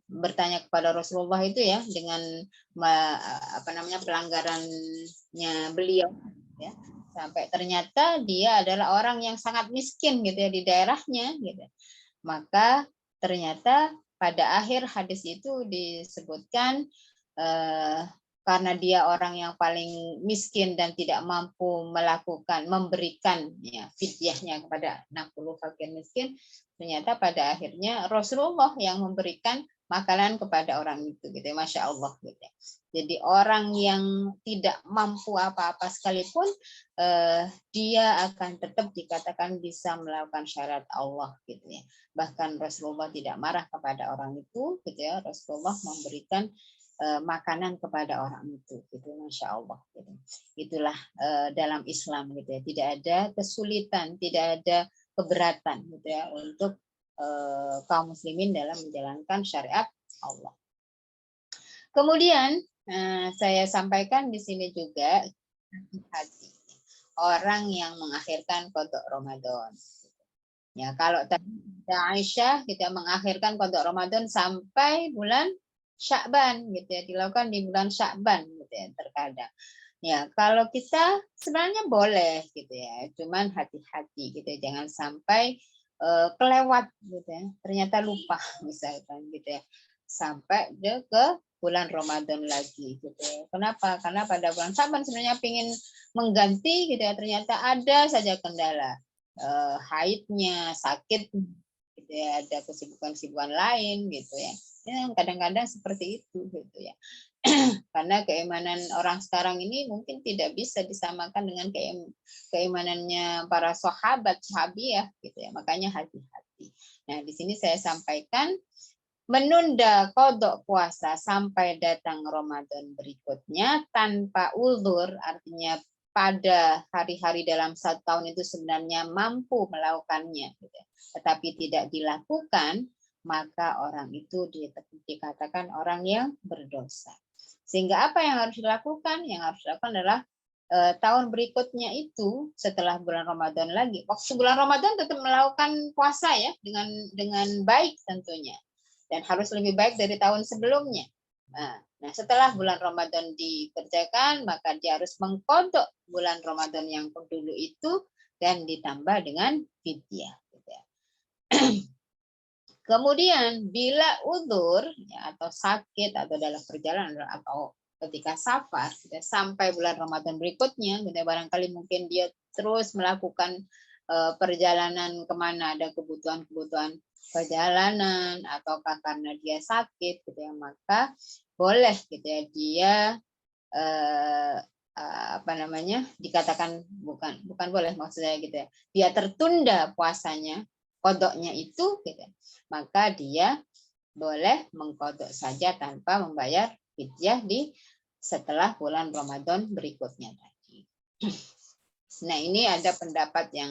bertanya kepada Rasulullah itu ya dengan pelanggarannya beliau ya, sampai ternyata dia adalah orang yang sangat miskin gitu ya di daerahnya gitu. Maka ternyata pada akhir hadis itu disebutkan karena dia orang yang paling miskin dan tidak mampu memberikan ya, fidyahnya kepada 60 fakir miskin, ternyata pada akhirnya Rasulullah yang memberikan makanan kepada orang itu gitu, Masya Allah gitu. Jadi orang yang tidak mampu apa-apa sekalipun dia akan tetap dikatakan bisa melakukan syariat Allah gitu ya. Bahkan Rasulullah tidak marah kepada orang itu gitu ya. Rasulullah memberikan makanan kepada orang itu gitu, Masya Allah gitu. Itulah dalam Islam gitu ya, tidak ada kesulitan, tidak ada keberatan gitu ya untuk kaum muslimin dalam menjalankan syariat Allah. Kemudian saya sampaikan di sini juga hati orang yang mengakhirkan qada Ramadan. Ya, kalau tadi Aisyah kita mengakhirkan qada Ramadan sampai bulan Sya'ban gitu ya, dilakukan di bulan Sya'ban gitu ya terkadang. Ya, kalau kita sebenarnya boleh gitu ya, cuman hati-hati gitu ya, jangan sampai kelewat gitu ya, ternyata lupa misalkan gitu ya, sampai ke bulan Ramadan lagi gitu ya. Kenapa? Karena pada bulan Sya'ban sebenarnya ingin mengganti gitu ya, ternyata ada saja kendala. Haidnya, sakit gitu ya, ada kesibukan-kesibukan lain gitu ya. Kadang-kadang seperti itu gitu ya. Karena keimanan orang sekarang ini mungkin tidak bisa disamakan dengan keimanannya para sahabiah gitu ya. Makanya hati-hati. Nah, di sini saya sampaikan menunda kodok puasa sampai datang Ramadan berikutnya tanpa uzur, artinya pada hari-hari dalam 1 tahun itu sebenarnya mampu melakukannya, tetapi tidak dilakukan, maka orang itu dikatakan orang yang berdosa. Sehingga apa yang harus dilakukan? Yang harus dilakukan adalah tahun berikutnya itu setelah bulan Ramadan lagi. Waktu bulan Ramadan tetap melakukan puasa ya dengan baik tentunya, dan harus lebih baik dari tahun sebelumnya. Nah, setelah bulan Ramadan dikerjakan, maka dia harus mengkodok bulan Ramadan yang dulu itu dan ditambah dengan fidyah. Kemudian bila udzur ya, atau sakit atau dalam perjalanan atau ketika safar gitu, sampai bulan Ramadan berikutnya gitu, barangkali mungkin dia terus melakukan perjalanan kemana, ada kebutuhan-kebutuhan perjalanan ataukah karena dia sakit gitu ya, maka boleh gitu ya dia apa namanya, dikatakan bukan boleh, maksudnya gitu ya, dia tertunda puasanya, kodoknya itu gitu, maka dia boleh mengkodok saja tanpa membayar fidyah di setelah bulan Ramadan berikutnya tadi. Nah, ini ada pendapat yang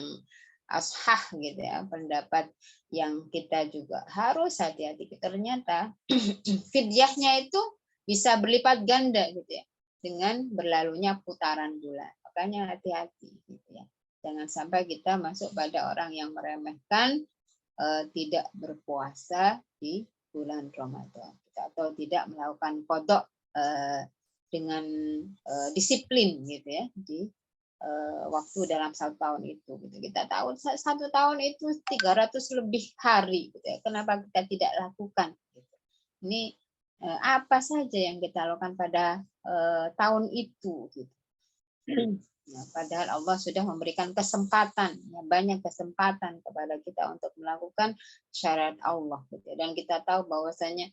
ashah gitu ya, pendapat yang kita juga harus hati-hati. Ternyata fidyahnya itu bisa berlipat ganda gitu ya, dengan berlalunya putaran bulan. Makanya hati-hati gitu ya. Jangan sampai kita masuk pada orang yang meremehkan tidak berpuasa di bulan Ramadan atau tidak melakukan kodok dengan disiplin gitu ya di waktu dalam 1 tahun itu gitu. Kita tahu 1 tahun itu 300 lebih hari gitu ya. Kenapa kita tidak lakukan gitu. Ini apa saja yang kita lakukan pada tahun itu gitu. Nah, padahal Allah sudah memberikan kesempatan, ya, banyak kesempatan kepada kita untuk melakukan syariat Allah. Gitu. Dan kita tahu bahwasanya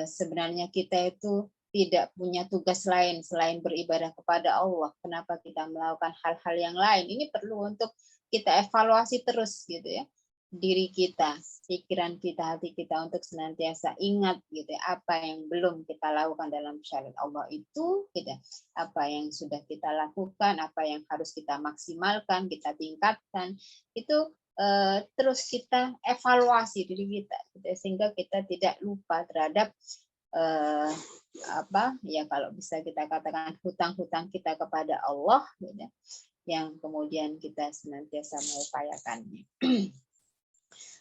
sebenarnya kita itu tidak punya tugas lain selain beribadah kepada Allah. Kenapa kita melakukan hal-hal yang lain? Ini perlu untuk kita evaluasi terus gitu ya. Diri kita, pikiran kita, hati kita untuk senantiasa ingat gitu ya, apa yang belum kita lakukan dalam syariat Allah itu gitu, apa yang sudah kita lakukan, apa yang harus kita maksimalkan, kita tingkatkan, itu terus kita evaluasi diri kita gitu, sehingga kita tidak lupa terhadap apa ya, kalau bisa kita katakan hutang-hutang kita kepada Allah gitu, yang kemudian kita senantiasa mengupayakannya.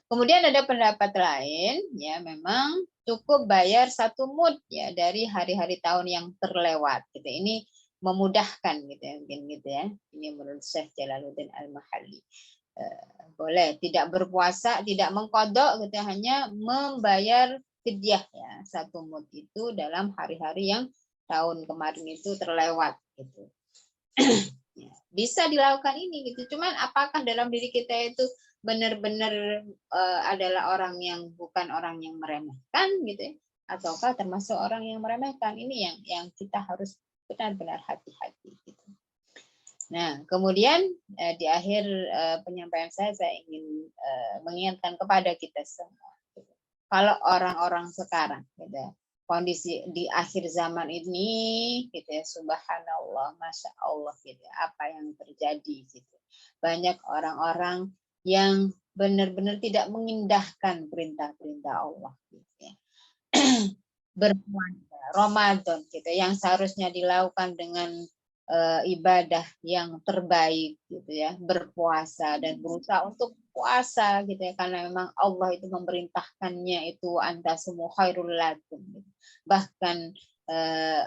Kemudian ada pendapat lain, ya memang cukup bayar 1 mud ya dari hari-hari tahun yang terlewat. Gitu. Ini memudahkan gitu ya, mungkin gitu ya. Ini menurut Syekh Jalaluddin Al-Mahalli. Boleh tidak berpuasa, tidak mengkodok, gitu, hanya membayar fidyah ya 1 mud itu dalam hari-hari yang tahun kemarin itu terlewat. Gitu. Bisa dilakukan ini gitu. Cuman apakah dalam diri kita itu benar-benar adalah orang yang bukan orang yang meremehkan gitu ya, ataukah termasuk orang yang meremehkan? Ini yang kita harus benar-benar hati-hati gitu. Nah, kemudian di akhir penyampaian saya ingin mengingatkan kepada kita semua. Gitu. Kalau orang-orang sekarang gitu, kondisi di akhir zaman ini gitu ya, subhanallah, masya Allah gitu, apa yang terjadi gitu. Banyak orang-orang yang benar-benar tidak mengindahkan perintah-perintah Allah gitu ya. Berpuasa Ramadan gitu yang seharusnya dilakukan dengan ibadah yang terbaik gitu ya, berpuasa dan berusaha untuk puasa gitu ya, karena memang Allah itu memerintahkannya itu anta sumu khairul lakum gitu. Bahkan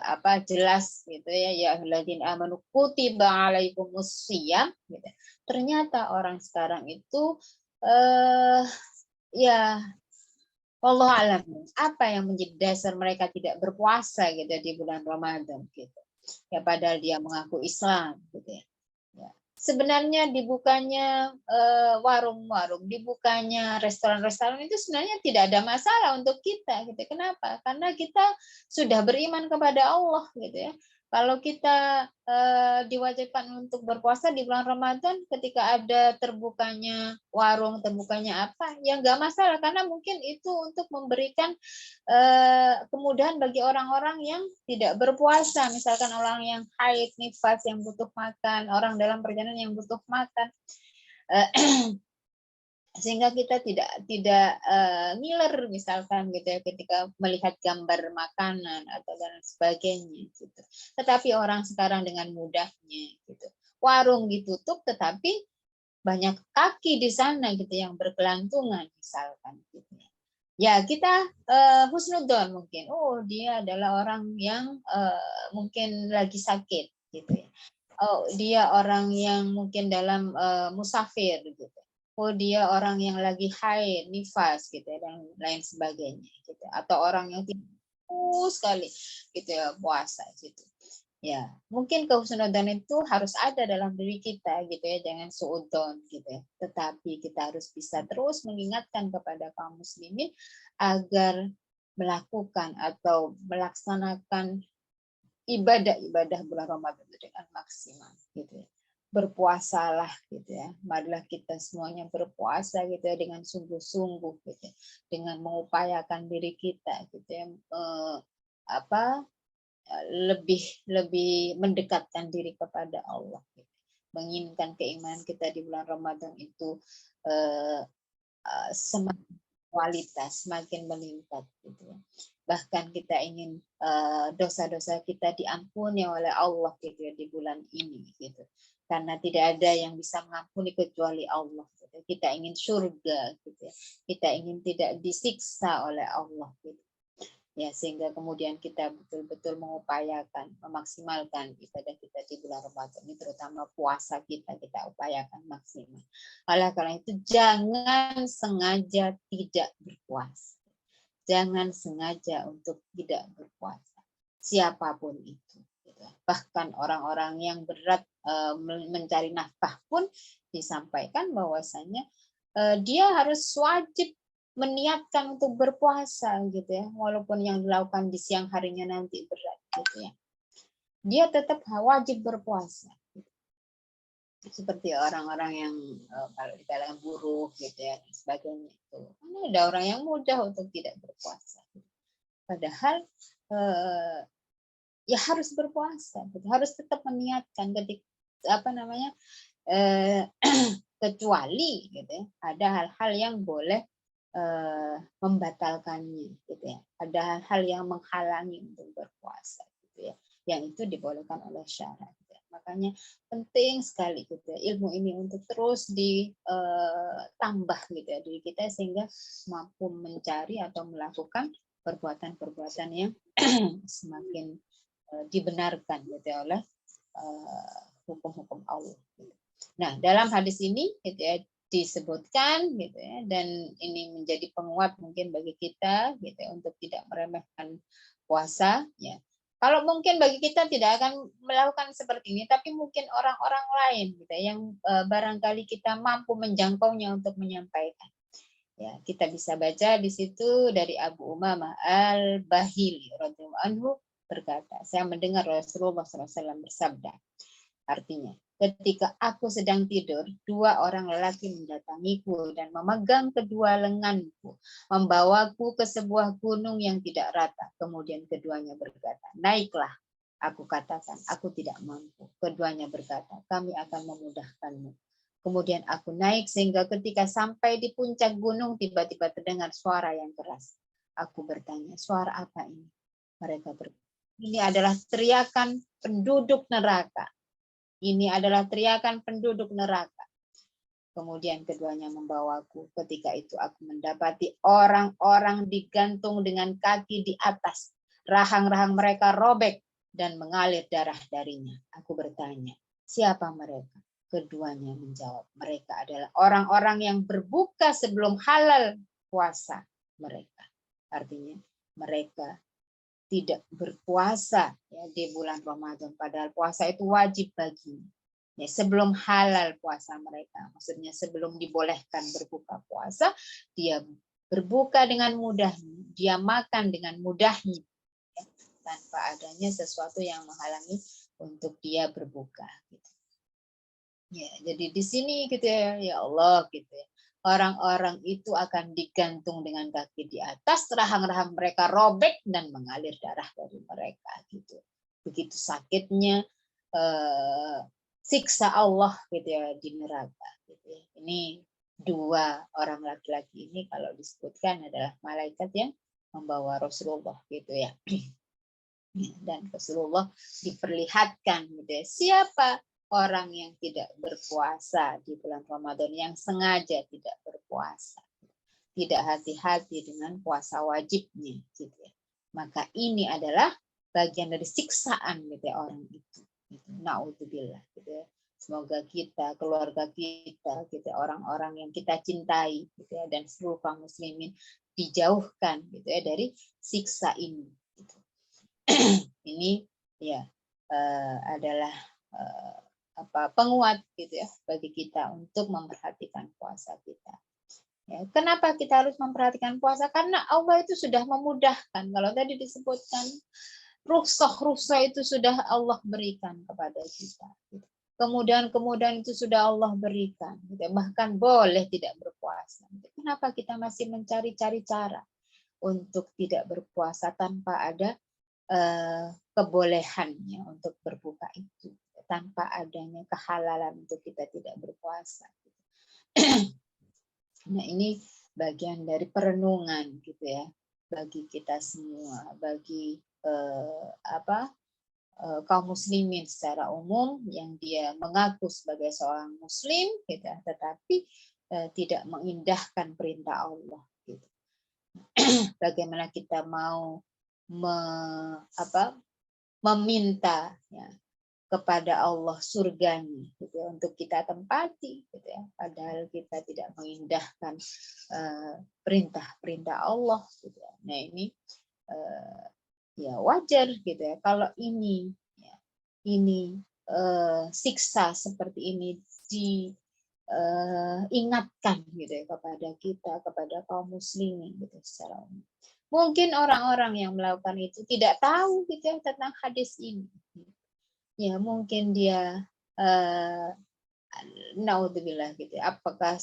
apa jelas gitu ya, ya ayyuhalladzina amanu kutiba alaikumus shiyam gitu. Ternyata orang sekarang itu ya wallahu alam apa yang menjadi dasar mereka tidak berpuasa gitu di bulan Ramadan gitu. Ya padahal dia mengaku Islam gitu ya. Ya. Sebenarnya dibukanya warung-warung, dibukanya restoran-restoran itu sebenarnya tidak ada masalah untuk kita gitu. Kenapa? Karena kita sudah beriman kepada Allah gitu ya. Kalau kita diwajibkan untuk berpuasa di bulan Ramadan, ketika ada terbukanya warung, terbukanya apa, ya nggak masalah karena mungkin itu untuk memberikan kemudahan bagi orang-orang yang tidak berpuasa, misalkan orang yang haid, nifas, yang butuh makan, orang dalam perjalanan yang butuh makan. Sehingga kita tidak ngiler misalkan gitu ya ketika melihat gambar makanan atau dan sebagainya gitu. Tetapi orang sekarang dengan mudahnya gitu. Warung ditutup tetapi banyak kaki di sana gitu yang berkelantungan misalkan gitu. Ya kita husnudzon mungkin. Oh, dia adalah orang yang mungkin lagi sakit gitu ya. Oh, dia orang yang mungkin dalam musafir gitu. Oh, dia orang yang lagi haid, nifas gitu ya, dan lain sebagainya gitu. Atau orang yang terus sekali gitu ya puasa gitu. Ya, mungkin kehusnudzon itu harus ada dalam diri kita gitu ya, jangan suudzon gitu ya. Tetapi kita harus bisa terus mengingatkan kepada kaum muslimin agar melakukan atau melaksanakan ibadah-ibadah bulan Ramadan itu dengan maksimal gitu ya. Berpuasalah gitu ya. Marilah kita semuanya berpuasa gitu ya dengan sungguh-sungguh gitu ya. Dengan mengupayakan diri kita gitu ya. Apa lebih lebih mendekatkan diri kepada Allah gitu. Menginginkan keimanan kita di bulan Ramadan itu eh, semakin kualitas, semakin meningkat gitu ya. Bahkan kita ingin dosa-dosa kita diampuni oleh Allah gitu ya di bulan ini gitu. Karena tidak ada yang bisa mengampuni kecuali Allah. Gitu. Kita ingin surga gitu ya. Kita ingin tidak disiksa oleh Allah gitu. Ya, sehingga kemudian kita betul-betul mengupayakan, memaksimalkan ibadah kita di bulan Ramadan ini, terutama puasa kita upayakan maksimal. Oleh karena itu, jangan sengaja tidak berpuasa. Jangan sengaja untuk tidak berpuasa. Siapapun itu. Bahkan orang-orang yang berat mencari nafkah pun disampaikan bahwasanya dia harus wajib meniatkan untuk berpuasa gitu ya, walaupun yang dilakukan di siang harinya nanti berat gitu ya, dia tetap wajib berpuasa. Seperti orang-orang yang kalau di kalangan buruh gitu ya dan sebagainya itu, karena ada orang yang mudah untuk tidak berpuasa. Padahal ya harus berpuasa, gitu. Harus tetap meniatkan ketika apa namanya kecuali gitu ya, ada hal-hal yang boleh membatalkannya gitu ya. Ada hal-hal yang menghalangi untuk berpuasa gitu ya. Yang itu dibolehkan oleh syarat. Gitu ya. Makanya penting sekali gitu ya, ilmu ini untuk terus ditambah gitu ya diri kita sehingga mampu mencari atau melakukan perbuatan-perbuatan yang semakin dibenarkan gitu ya oleh hukum-hukum Allah. Gitu. Nah, dalam hadis ini gitu ya disebutkan gitu ya, dan ini menjadi penguat mungkin bagi kita gitu ya, untuk tidak meremehkan puasa ya. Kalau mungkin bagi kita tidak akan melakukan seperti ini, tapi mungkin orang-orang lain gitu ya, yang barangkali kita mampu menjangkaunya untuk menyampaikan. Ya, kita bisa baca di situ dari Abu Umamah Al-Bahili radhiyallahu anhu berkata, saya mendengar Rasulullah SAW bersabda. Artinya, ketika aku sedang tidur, dua orang lelaki mendatangiku dan memegang kedua lenganku, membawaku ke sebuah gunung yang tidak rata. Kemudian keduanya berkata, naiklah. Aku katakan, aku tidak mampu. Keduanya berkata, kami akan memudahkanmu. Kemudian aku naik sehingga ketika sampai di puncak gunung, tiba-tiba terdengar suara yang keras. Aku bertanya, suara apa ini? Mereka berkata, ini adalah teriakan penduduk neraka. Ini adalah teriakan penduduk neraka. Kemudian keduanya membawaku. Ketika itu aku mendapati orang-orang digantung dengan kaki di atas. Rahang-rahang mereka robek dan mengalir darah darinya. Aku bertanya, siapa mereka? Keduanya menjawab, mereka adalah orang-orang yang berbuka sebelum halal puasa mereka. Artinya mereka tidak berpuasa ya, di bulan Ramadan. Padahal puasa itu wajib baginya. Ya, sebelum halal puasa mereka. Maksudnya sebelum dibolehkan berbuka puasa, dia berbuka dengan mudahnya. Dia makan dengan mudahnya. Ya, tanpa adanya sesuatu yang menghalangi untuk dia berbuka. Gitu. Ya, jadi di sini gitu ya Allah gitu ya. Orang-orang itu akan digantung dengan kaki di atas, rahang-rahang mereka robek dan mengalir darah dari mereka gitu. Begitu sakitnya siksa Allah gitu ya di neraka gitu ya. Ini dua orang laki-laki ini kalau disebutkan adalah malaikat yang membawa Rasulullah gitu ya. Dan Rasulullah diperlihatkan gitu ya. Siapa orang yang tidak berpuasa di bulan Ramadan, yang sengaja tidak berpuasa, tidak hati-hati dengan puasa wajibnya gitu ya, maka ini adalah bagian dari siksaan gitu ya orang itu gitu. Naudzubillah gitu ya. Semoga kita, keluarga kita gitu ya, orang-orang yang kita cintai gitu ya, dan seluruh kaum muslimin dijauhkan gitu ya dari siksa ini. Ini ya adalah penguat gitu ya bagi kita untuk memperhatikan puasa kita. Ya, kenapa kita harus memperhatikan puasa? Karena Allah itu sudah memudahkan. Kalau tadi disebutkan rukhsah itu sudah Allah berikan kepada kita. Kemudahan-kemudahan itu sudah Allah berikan. Bahkan boleh tidak berpuasa. Kenapa kita masih mencari-cari cara untuk tidak berpuasa tanpa ada kebolehannya untuk berbuka itu, tanpa adanya kehalalan untuk kita tidak berpuasa. Nah, ini bagian dari perenungan gitu ya bagi kita semua, bagi kaum muslimin secara umum yang dia mengaku sebagai seorang muslim gitu, tetapi tidak mengindahkan perintah Allah gitu. Bagaimana kita mau meminta ya, kepada Allah surganya gitu ya, untuk kita tempati gitu ya, padahal kita tidak mengindahkan perintah-perintah Allah gitu ya. Nah, ini ya wajar gitu ya kalau ini siksa seperti ini diingatkan gitu ya kepada kita, kepada kaum muslimin gitu secara umum. Mungkin orang-orang yang melakukan itu tidak tahu gitu ya tentang hadis ini. Ya mungkin dia naudzubillah gitu ya. Apakah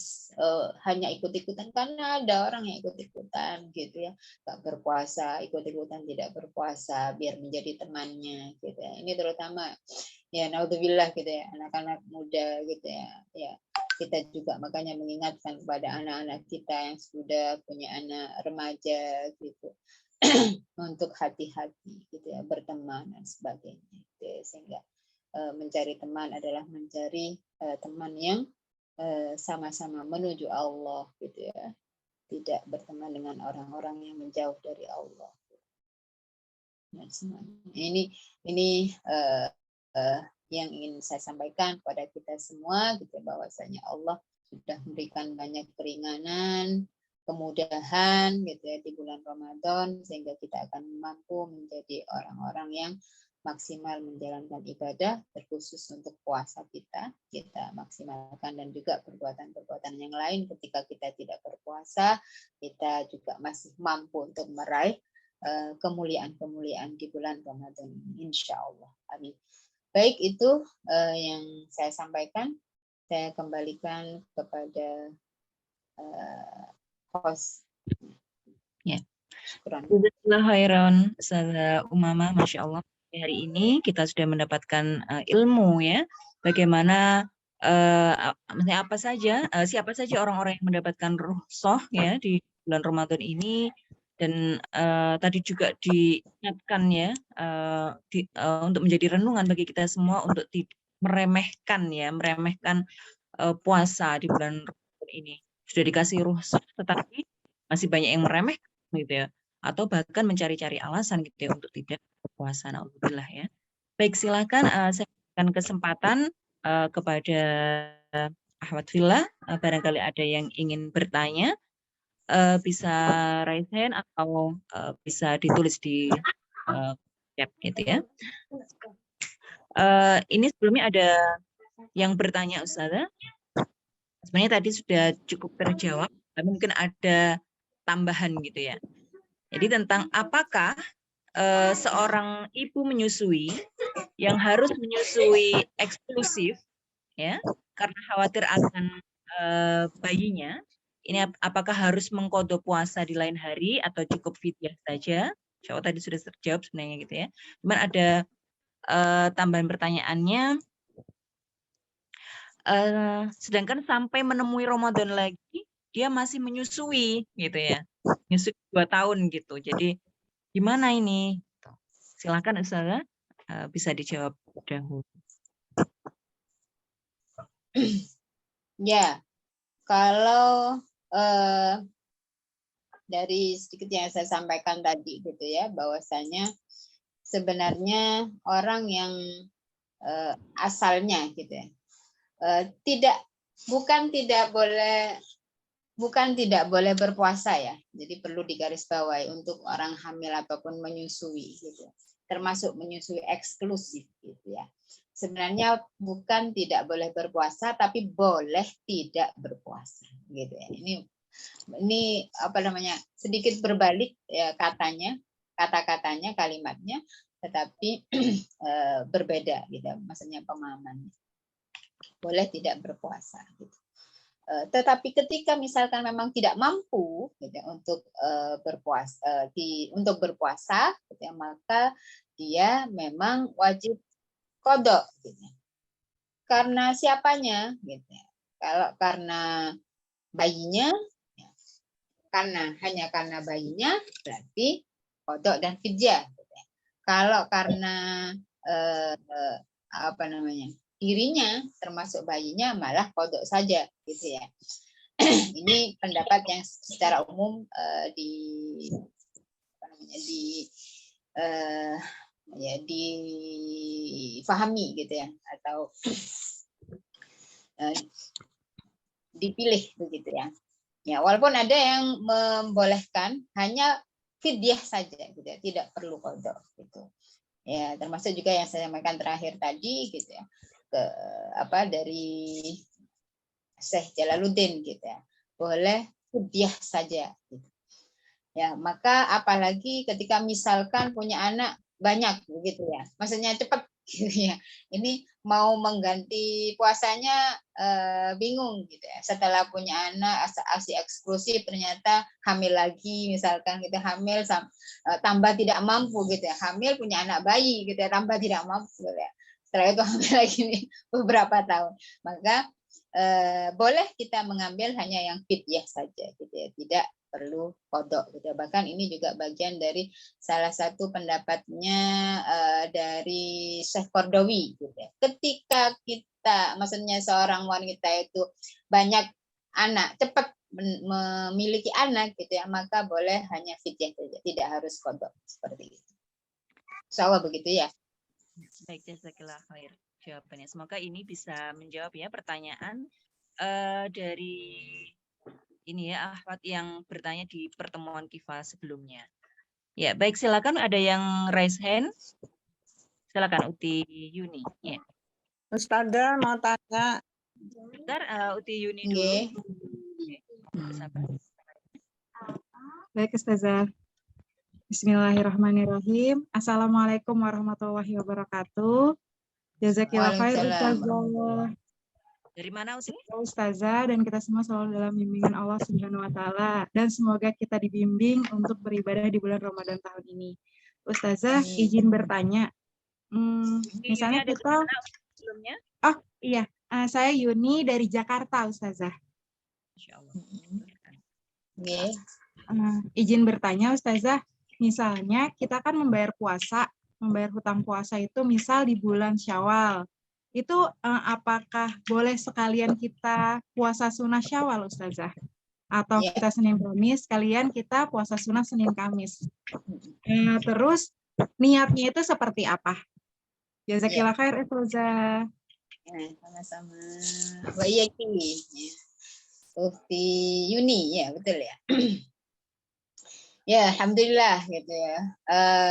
hanya ikut-ikutan, karena ada orang yang ikut-ikutan gitu ya, nggak berpuasa, ikut-ikutan tidak berpuasa biar menjadi temannya gitu ya. Ini terutama ya naudzubillah gitu ya, anak-anak muda gitu ya. Ya, kita juga makanya mengingatkan kepada anak-anak kita yang sudah punya anak remaja gitu untuk hati-hati gitu ya, berteman dan sebagainya gitu ya, sehingga mencari teman adalah mencari teman yang sama-sama menuju Allah gitu ya, tidak berteman dengan orang-orang yang menjauh dari Allah. Nah, ini yang ingin saya sampaikan kepada kita semua gitu, bahwasanya Allah sudah memberikan banyak keringanan, kemudahan gitu ya di bulan Ramadan, sehingga kita akan mampu menjadi orang-orang yang maksimal menjalankan ibadah, terkhusus untuk puasa kita maksimalkan, dan juga perbuatan-perbuatan yang lain ketika kita tidak berpuasa, kita juga masih mampu untuk meraih kemuliaan-kemuliaan di bulan Ramadan ini, insya Allah. Amin. Baik, itu yang saya sampaikan. Saya kembalikan kepada host.
Ya. Jazakallahu khairan, Ustazah Umamah, Masya Allah. Hari ini kita sudah mendapatkan ilmu ya, bagaimana apa saja, siapa saja orang-orang yang mendapatkan rukhsah ya di bulan Ramadan ini, dan tadi juga diingatkan ya untuk menjadi renungan bagi kita semua untuk tidak meremehkan puasa di bulan Ramadan ini. Sudah dikasih rukhsah tetapi masih banyak yang meremehkan gitu ya, atau bahkan mencari-cari alasan gitu ya untuk tidak berpuasa. Alhamdulillah ya. Baik, silakan saya berikan kesempatan kepada Ahmad Fillah, barangkali ada yang ingin bertanya, bisa raise hand atau bisa ditulis di chat gitu ya. Ini sebelumnya ada yang bertanya, Ustazah. Sebenarnya tadi sudah cukup terjawab, tapi mungkin ada tambahan gitu ya. Jadi tentang apakah seorang ibu menyusui yang harus menyusui eksklusif ya karena khawatir akan bayinya, ini apakah harus mengqadha puasa di lain hari atau cukup fidyah saja? Insya Allah tadi sudah terjawab sebenarnya gitu ya. Cuman ada tambahan pertanyaannya, sedangkan sampai menemui Ramadan lagi dia masih menyusui gitu ya, menyusui 2 tahun gitu. Jadi gimana ini? Silakan Ustazah, bisa dijawab dahulu.
Ya, kalau dari sedikit yang saya sampaikan tadi gitu ya, bahwasanya sebenarnya orang yang asalnya gitu ya, bukan tidak boleh berpuasa ya. Jadi perlu digarisbawahi untuk orang hamil ataupun menyusui gitu. termasuk menyusui eksklusif gitu ya. Sebenarnya bukan tidak boleh berpuasa, tapi boleh tidak berpuasa gitu ya. Ini apa namanya, sedikit berbalik ya katanya, kata-katanya, kalimatnya, tetapi berbeda gitu, maksudnya pemahamannya. Boleh tidak berpuasa gitu. Tetapi ketika misalkan memang tidak mampu gitu, untuk berpuasa, untuk berpuasa gitu ya, maka dia memang wajib qadha gitu. Karena siapanya gitu ya. Kalau karena bayinya, hanya karena bayinya berarti qadha dan fidyah gitu ya. Kalau karena apa namanya, dirinya termasuk bayinya malah qadha saja gitu ya. Ini pendapat yang secara umum difahami gitu ya, atau dipilih begitu ya. Ya, walaupun ada yang membolehkan hanya fidyah saja gitu ya, tidak perlu qadha gitu. Ya, termasuk juga yang saya sampaikan terakhir tadi gitu ya. Dari Syekh Jalaluddin gitu ya. Boleh fidyah saja gitu. Ya, maka apalagi ketika misalkan punya anak banyak begitu ya. Maksudnya cepat gitu ya. Ini mau mengganti puasanya bingung gitu ya. Setelah punya anak asi eksklusif ternyata hamil lagi misalkan gitu, hamil tambah tidak mampu gitu ya. Hamil punya anak bayi gitu ya, tambah tidak mampu gitu ya. Setelah itu hamil lagi nih beberapa tahun. Maka boleh kita mengambil hanya yang fidyah saja gitu ya. Tidak perlu qadha gitu. Bahkan ini juga bagian dari salah satu pendapatnya dari Syekh Qardawi gitu ya. Ketika kita, maksudnya seorang wanita itu banyak anak, cepat memiliki anak gitu ya, maka boleh hanya fidyah saja, tidak harus qadha seperti itu. Insyaallah begitu ya.
Baik, jazakallah khair jawabannya. Semoga ini bisa menjawab ya pertanyaan dari ini ya, akhwat yang bertanya di pertemuan Kifa sebelumnya. Ya, baik, silakan, ada yang raise hand. Silakan Uti Yuni. Ya.
Ustazah mau tanya.
Bentar, Uti Yuni dulu. Bersabar.
Baik, Ustazah. Bismillahirrahmanirrahim. Assalamualaikum warahmatullahi wabarakatuh. Jazakillah khair, Ustazah.
Dari mana Uti?
Ustazah, dan kita semua selalu dalam bimbingan Allah Subhanahu wa Ta'ala, dan semoga kita dibimbing untuk beribadah di bulan Ramadan tahun ini. Ustazah, izin bertanya. Misalnya kita
sebelumnya?
Oh iya, saya Yuni dari Jakarta, Ustazah.
Insyaallah.
Izin bertanya, Ustazah. Misalnya kita kan membayar hutang puasa itu misal di bulan Syawal. Itu apakah boleh sekalian kita puasa sunnah Syawal, Ustazah? Atau kita Senin Kamis, sekalian kita puasa sunnah Senin Kamis. Terus niatnya itu seperti apa? Jazakillah khair, Ustazah.
Sama-sama. Baik, Ukti Yuni, ya betul ya. Ya, alhamdulillah gitu ya.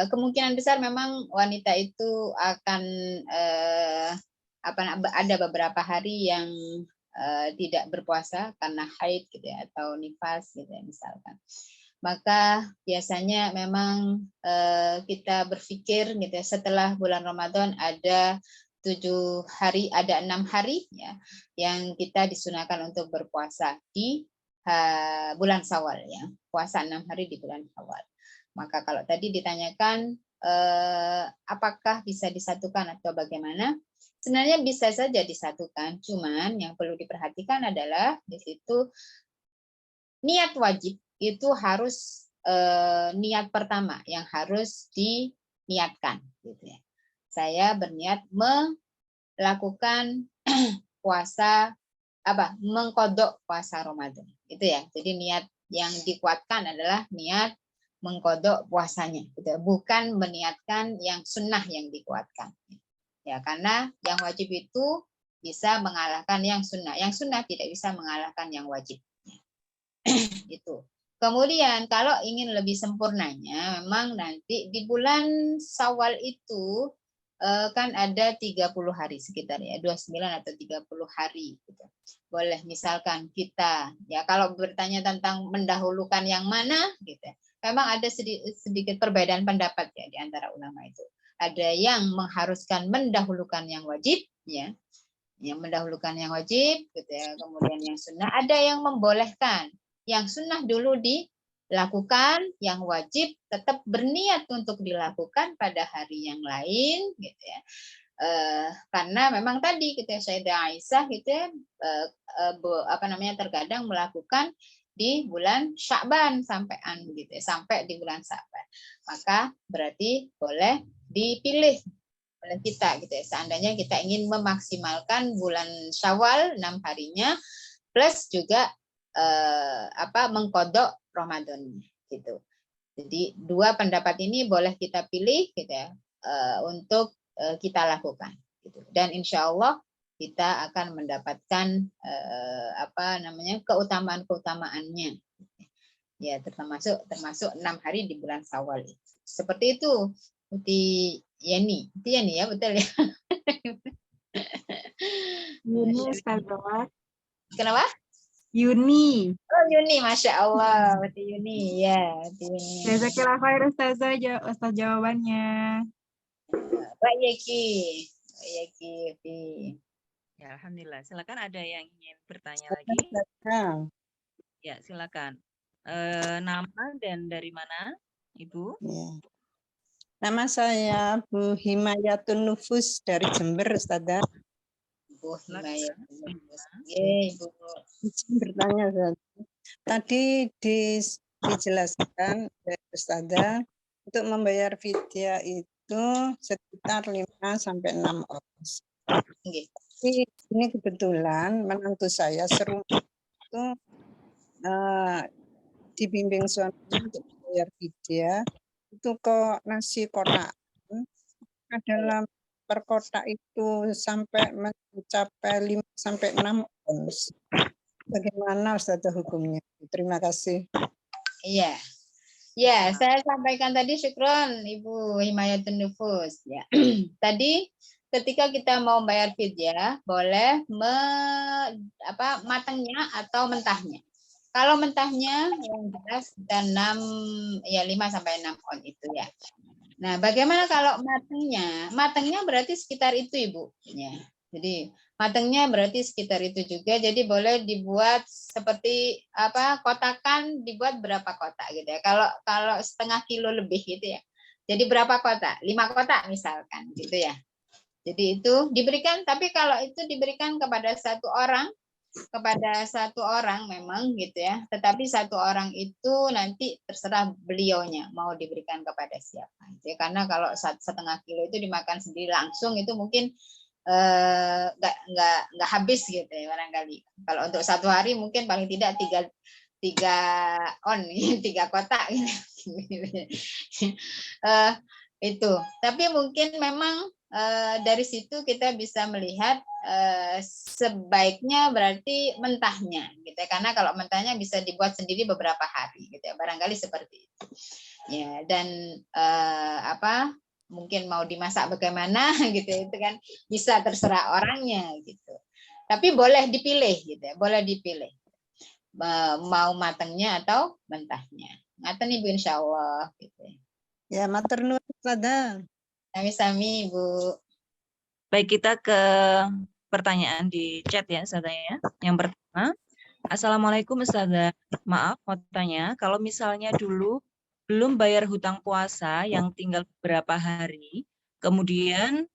Kemungkinan besar memang wanita itu akan ada beberapa hari yang tidak berpuasa karena haid gitu ya, atau nifas gitu ya misalkan. Maka biasanya memang kita berpikir gitu ya, setelah bulan Ramadan ada 7 hari, ada 6 hari ya yang kita disunahkan untuk berpuasa di bulan Syawal ya, puasa 6 hari di bulan Syawal. Maka kalau tadi ditanyakan apakah bisa disatukan atau bagaimana? Sebenarnya bisa saja disatukan, cuman yang perlu diperhatikan adalah di situ niat wajib itu harus niat pertama yang harus diniatkan gitu ya. Saya berniat melakukan puasa mengqadha puasa Ramadan. Itu ya. Jadi niat yang dikuatkan adalah niat mengqadha puasanya, gitu. Bukan meniatkan yang sunnah yang dikuatkan. Ya, karena yang wajib itu bisa mengalahkan yang sunnah. Yang sunnah tidak bisa mengalahkan yang wajib. Itu. Kemudian kalau ingin lebih sempurnanya, memang nanti di bulan Syawal itu kan ada 30 hari sekitar ya, 29 atau 30 hari gitu. Boleh misalkan kita ya kalau bertanya tentang mendahulukan yang mana gitu. Memang ada sedikit perbedaan pendapat ya di antara ulama itu. Ada yang mengharuskan mendahulukan yang wajib ya. Yang mendahulukan yang wajib gitu ya, kemudian yang sunnah, ada yang membolehkan yang sunnah dulu dilakukan, yang wajib tetap berniat untuk dilakukan pada hari yang lain gitu ya. Karena memang tadi gitu ya, Sayyidah Aisyah gitu ya, terkadang melakukan di bulan Sya'ban sampean gitu ya, sampai di bulan Sya'ban. Maka berarti boleh dipilih oleh kita gitu ya. Seandainya kita ingin memaksimalkan bulan Syawal 6 harinya plus juga mengkodok Ramadannya gitu. Jadi dua pendapat ini boleh kita pilih gitu ya, untuk kita lakukan gitu. Dan insya Allah kita akan mendapatkan keutamaan-keutamaannya ya, termasuk 6 hari di bulan Syawal itu. Seperti itu Yeni ya, betul ya.
Yuni, Ustazah.
Kenapa?
Yuni.
Oh, Yuni, Masya Allah. Berarti Yuni, ya.
Jazakallah khair Ustazah, Ustaz jawabannya.
Pak Yeki.
Ya, alhamdulillah. Silakan, ada yang ingin bertanya lagi? Ya, silakan. Nama dan dari mana, Ibu?
Ya. Nama saya Bu Himayatun Nufus dari Jember, Ustazah.
Bu Himayatun Nufus. Ibu.
Bertanya, Ustazah. Tadi dijelaskan Ustazah untuk membayar fidyah itu sekitar 5-6 orang. Jadi ini kebetulan menantu saya serumah itu dibimbing suaminya untuk membayar fidyah itu kok nasi kotak dalam per kotak itu sampai mencapai 5-6 ons. Bagaimana Ustazah hukumnya? Terima kasih.
Iya. Ya, saya sampaikan tadi syukron Ibu Himayatun Nufus ya. Tadi ketika kita mau bayar fidyah boleh matangnya atau mentahnya. Kalau mentahnya yang jelas kita 5 sampai 6 on itu ya. Nah, bagaimana kalau matangnya? Matangnya berarti sekitar itu Ibu ya. Jadi matangnya berarti sekitar itu juga. Jadi boleh dibuat seperti kotakan, dibuat berapa kotak gitu ya. Kalau setengah kilo lebih gitu ya. Jadi berapa kotak? 5 kotak misalkan gitu ya. Jadi itu diberikan, tapi kalau itu diberikan kepada satu orang memang gitu ya. Tetapi satu orang itu nanti terserah beliaunya mau diberikan kepada siapa. Gitu ya. Karena kalau 1,5 kilo itu dimakan sendiri langsung itu mungkin nggak habis gitu ya barangkali. Kalau untuk satu hari mungkin paling tidak 3 kotak gitu. Itu. Tapi mungkin memang dari situ kita bisa melihat sebaiknya berarti mentahnya gitu ya. Karena kalau mentahnya bisa dibuat sendiri beberapa hari gitu ya. Barangkali seperti itu. Ya, dan mungkin mau dimasak bagaimana gitu ya, itu kan bisa terserah orangnya gitu. Tapi boleh dipilih gitu ya, boleh dipilih mau matangnya atau mentahnya. Ngaten Ibu insyaallah gitu.
Ya, matur nuwun Ustazah.
Sami-sami Ibu.
Baik, kita ke pertanyaan di chat ya Ustazah ya. Yang pertama, Assalamualaikum Ustazah. Maaf mau tanya, kalau misalnya dulu belum bayar hutang puasa yang tinggal beberapa hari, kemudian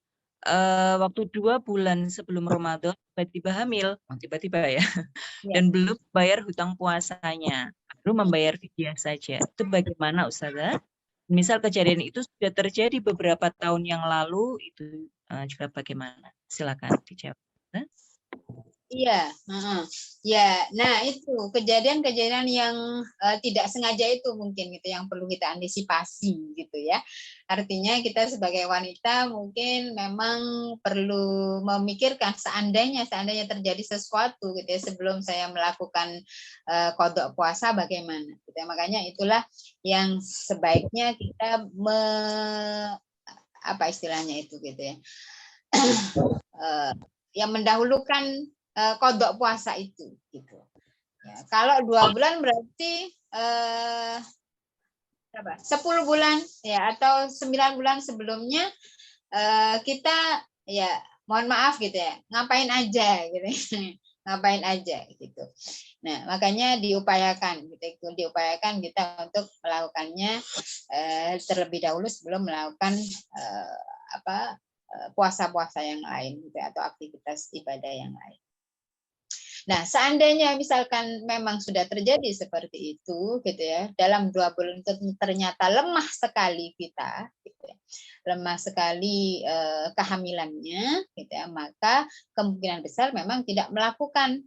waktu 2 bulan sebelum Ramadan tiba-tiba hamil, tiba-tiba ya, dan belum bayar hutang puasanya, baru membayar fidyah saja. Itu bagaimana Ustazah? Misal kejadian itu sudah terjadi beberapa tahun yang lalu, itu juga bagaimana? Silakan dijawab.
Iya, heeh. Ya, nah itu kejadian-kejadian yang tidak sengaja itu mungkin gitu yang perlu kita antisipasi gitu ya. Artinya kita sebagai wanita mungkin memang perlu memikirkan seandainya terjadi sesuatu gitu ya sebelum saya melakukan qada puasa bagaimana gitu ya. Makanya itulah yang sebaiknya kita apa istilahnya itu gitu ya. Yang mendahulukan kodok puasa itu gitu. Ya, kalau 2 bulan berarti 10 bulan ya atau 9 bulan sebelumnya kita ya mohon maaf gitu ya ngapain aja gitu. Ngapain aja gitu. Nah, makanya diupayakan kita untuk melakukannya terlebih dahulu sebelum melakukan puasa-puasa yang lain gitu atau aktivitas ibadah yang lain. Nah, seandainya misalkan memang sudah terjadi seperti itu, gitu ya, dalam 2 bulan itu ternyata lemah sekali kita, gitu ya, lemah sekali kehamilannya, gitu ya, maka kemungkinan besar memang tidak melakukan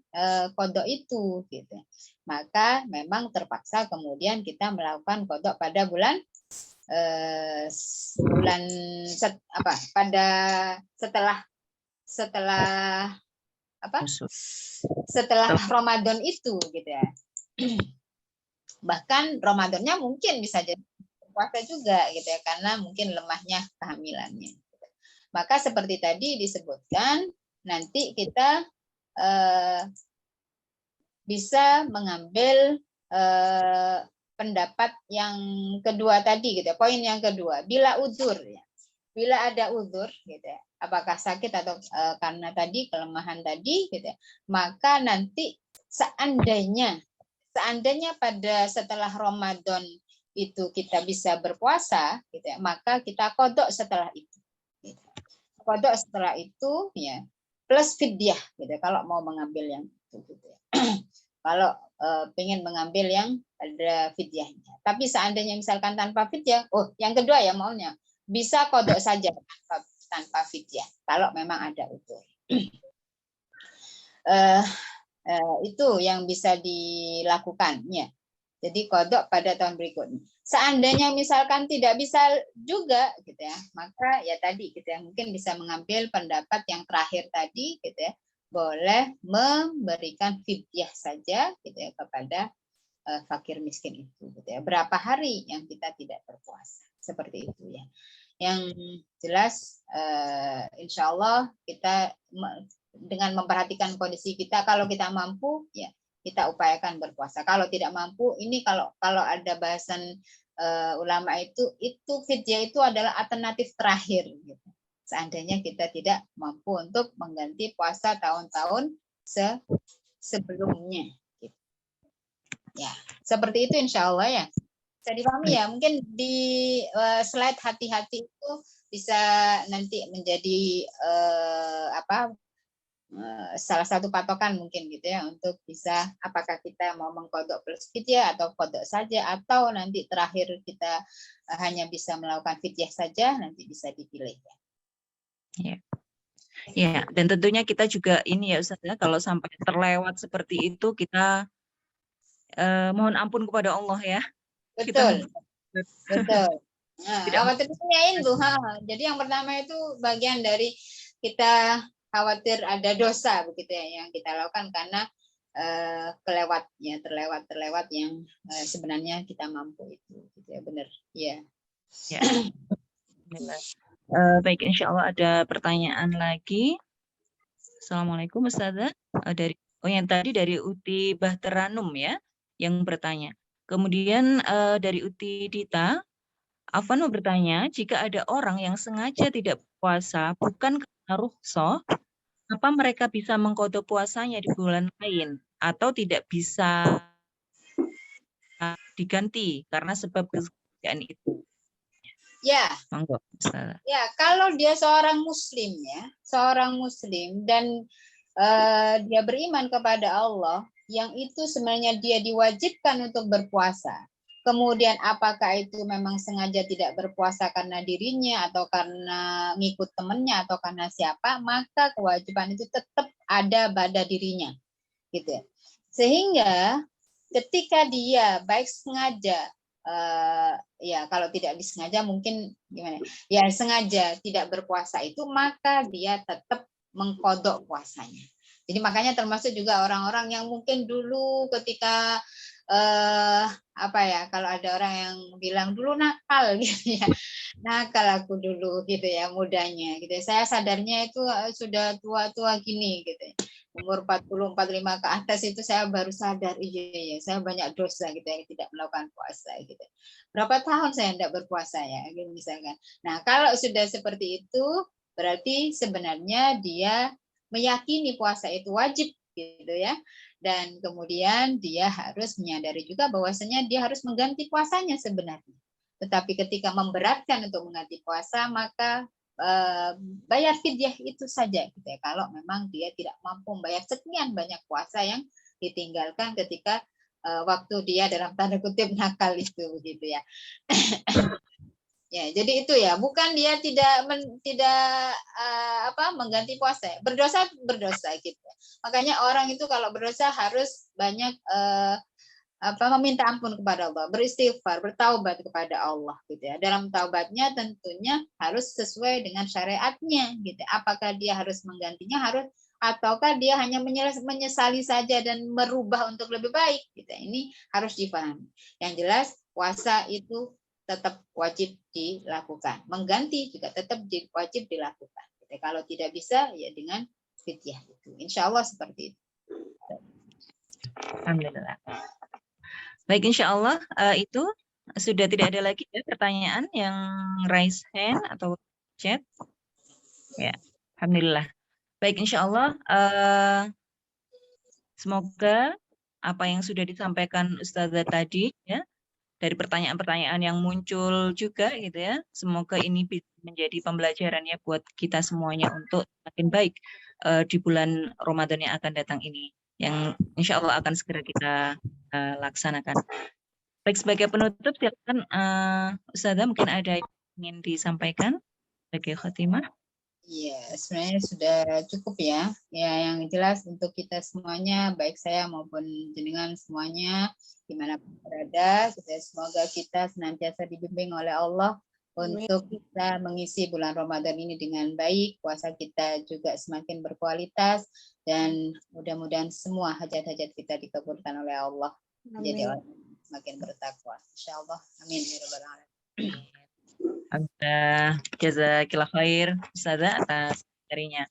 qada itu, gitu. Ya. Maka memang terpaksa kemudian kita melakukan qada pada bulan setelah Ramadan itu gitu ya. Bahkan Ramadannya mungkin bisa jadi puasa juga gitu ya karena mungkin lemahnya kehamilannya. Maka seperti tadi disebutkan nanti kita bisa mengambil pendapat yang kedua tadi gitu ya. Poin yang kedua, bila udzur ya. Bila ada udzur gitu ya, apakah sakit atau karena tadi kelemahan tadi gitu ya, maka nanti seandainya pada setelah Ramadan itu kita bisa berpuasa gitu ya, maka kita qada setelah itu. Gitu. Qada setelah itu ya plus fidyah gitu kalau mau mengambil yang itu gitu ya. Kalau pengen mengambil yang ada fidyahnya. Tapi seandainya misalkan tanpa fidyah, yang kedua ya maunya bisa qada saja tanpa fidyah kalau memang ada udzur. Itu yang bisa dilakukan ya. Jadi qada pada tahun berikutnya. Seandainya misalkan tidak bisa juga gitu ya, maka ya tadi gitu ya, mungkin bisa mengambil pendapat yang terakhir tadi gitu ya. Boleh memberikan fidyah saja gitu ya kepada fakir miskin itu gitu ya. Berapa hari yang kita tidak berpuasa. Seperti itu ya. Yang jelas insya Allah kita dengan memperhatikan kondisi kita, kalau kita mampu ya kita upayakan berpuasa. Kalau tidak mampu, ini kalau ada bahasan ulama itu fidyah itu adalah alternatif terakhir gitu. Seandainya kita tidak mampu untuk mengganti puasa tahun-tahun sebelumnya gitu. Ya, seperti itu insya Allah ya. Bisa dipahami ya, mungkin di slide hati-hati itu bisa nanti menjadi salah satu patokan mungkin gitu ya untuk bisa apakah kita mau mengkodok plus fidyah atau kodok saja atau nanti terakhir kita hanya bisa melakukan fidyah saja, nanti bisa dipilih ya.
Ya. Ya, dan tentunya kita juga ini ya Ustaz ya, kalau sampai terlewat seperti itu kita mohon ampun kepada Allah ya.
Betul. Betul. Nah, khawatir tanyain Bu. Jadi yang pertama itu bagian dari kita khawatir ada dosa begitu ya yang kita lakukan karena terlewat yang sebenarnya kita mampu itu gitu ya, benar ya.
Ya. Baik, insya Allah ada pertanyaan lagi. Assalamualaikum Ustazah. Yang tadi dari Uti Bahteranum ya yang bertanya. Kemudian dari Uti Dita, Afan mau bertanya, jika ada orang yang sengaja tidak puasa bukan karena rukhsah, apa mereka bisa mengqada puasanya di bulan lain atau tidak bisa diganti karena sebab kesengajaan itu?
Ya.
Monggo.
Ya, kalau dia seorang muslim dan dia beriman kepada Allah, yang itu sebenarnya dia diwajibkan untuk berpuasa. Kemudian apakah itu memang sengaja tidak berpuasa karena dirinya atau karena ngikut temannya atau karena siapa, maka kewajiban itu tetap ada pada dirinya, gitu ya. Sehingga ketika dia baik sengaja, ya kalau tidak disengaja mungkin gimana? Ya sengaja tidak berpuasa itu, maka dia tetap mengkodok puasanya. Jadi makanya termasuk juga orang-orang yang mungkin dulu ketika apa ya, kalau ada orang yang bilang dulu nakal gitu ya, nakal aku dulu gitu ya, mudanya gitu ya. Saya sadarnya itu sudah tua-tua gini gitu ya. Umur 40, 45 ke atas itu saya baru sadar, iya saya banyak dosa gitu ya, tidak melakukan puasa gitu. Berapa tahun saya tidak berpuasa ya, gitu misalkan. Nah, kalau sudah seperti itu, berarti sebenarnya dia meyakini puasa itu wajib gitu ya. Dan kemudian dia harus menyadari juga bahwasanya dia harus mengganti puasanya sebenarnya. Tetapi ketika memberatkan untuk mengganti puasa, maka bayar fidyah itu saja gitu ya. Kalau memang dia tidak mampu membayar sekian banyak puasa yang ditinggalkan ketika waktu dia dalam tanda kutip nakal itu gitu ya. Ya, jadi itu ya, bukan dia tidak mengganti puasa. Berdosa gitu. Makanya orang itu kalau berdosa harus banyak meminta ampun kepada Allah, beristighfar, bertaubat kepada Allah gitu ya. Dalam taubatnya tentunya harus sesuai dengan syariatnya gitu. Apakah dia harus menggantinya ataukah dia hanya menyesali saja dan merubah untuk lebih baik gitu. Ini harus dipahami. Yang jelas puasa itu tetap wajib dilakukan. Mengganti juga tetap wajib dilakukan. Gitu. Kalau tidak bisa ya dengan fidyah itu. Insya Allah seperti itu.
Alhamdulillah. Baik, insya Allah itu sudah tidak ada lagi ya pertanyaan yang raise hand atau chat. Ya, alhamdulillah. Baik, insya Allah semoga apa yang sudah disampaikan Ustazah tadi ya, dari pertanyaan-pertanyaan yang muncul juga gitu ya, semoga ini bisa menjadi pembelajaran ya buat kita semuanya untuk makin baik di bulan Ramadan yang akan datang ini, yang insya Allah akan segera kita laksanakan. Baik, sebagai penutup silakan Ustazah, mungkin ada yang ingin disampaikan sebagai khotimah.
Iya, sebenarnya sudah cukup ya. Ya, yang jelas untuk kita semuanya, baik saya maupun jenengan semuanya, dimanapun berada, semoga kita senantiasa dibimbing oleh Allah untuk kita mengisi bulan Ramadan ini dengan baik, puasa kita juga semakin berkualitas, dan mudah-mudahan semua hajat-hajat kita dikabulkan oleh Allah. Jadi orang semakin bertakwa. Insyaallah. Amin ya rabbal alamin.
Jazakillah khair Ustazah atas materinya.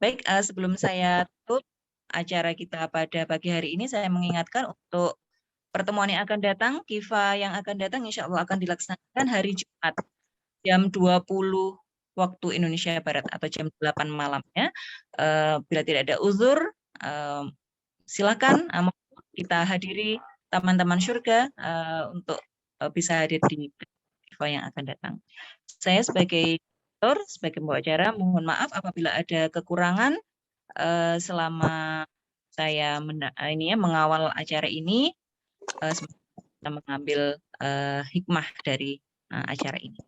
Baik, sebelum saya tutup acara kita pada pagi hari ini, saya mengingatkan untuk pertemuan yang akan datang, Kifa yang akan datang insya Allah akan dilaksanakan hari Jumat jam 20 waktu Indonesia Barat atau jam 8 malam ya. Bila tidak ada uzur, silakan kita hadiri teman-teman surga untuk bisa hadir di yang akan datang. Saya sebagai tutor, sebagai pembawa acara, mohon maaf apabila ada kekurangan selama saya mengawal acara ini. Kita mengambil hikmah dari acara ini.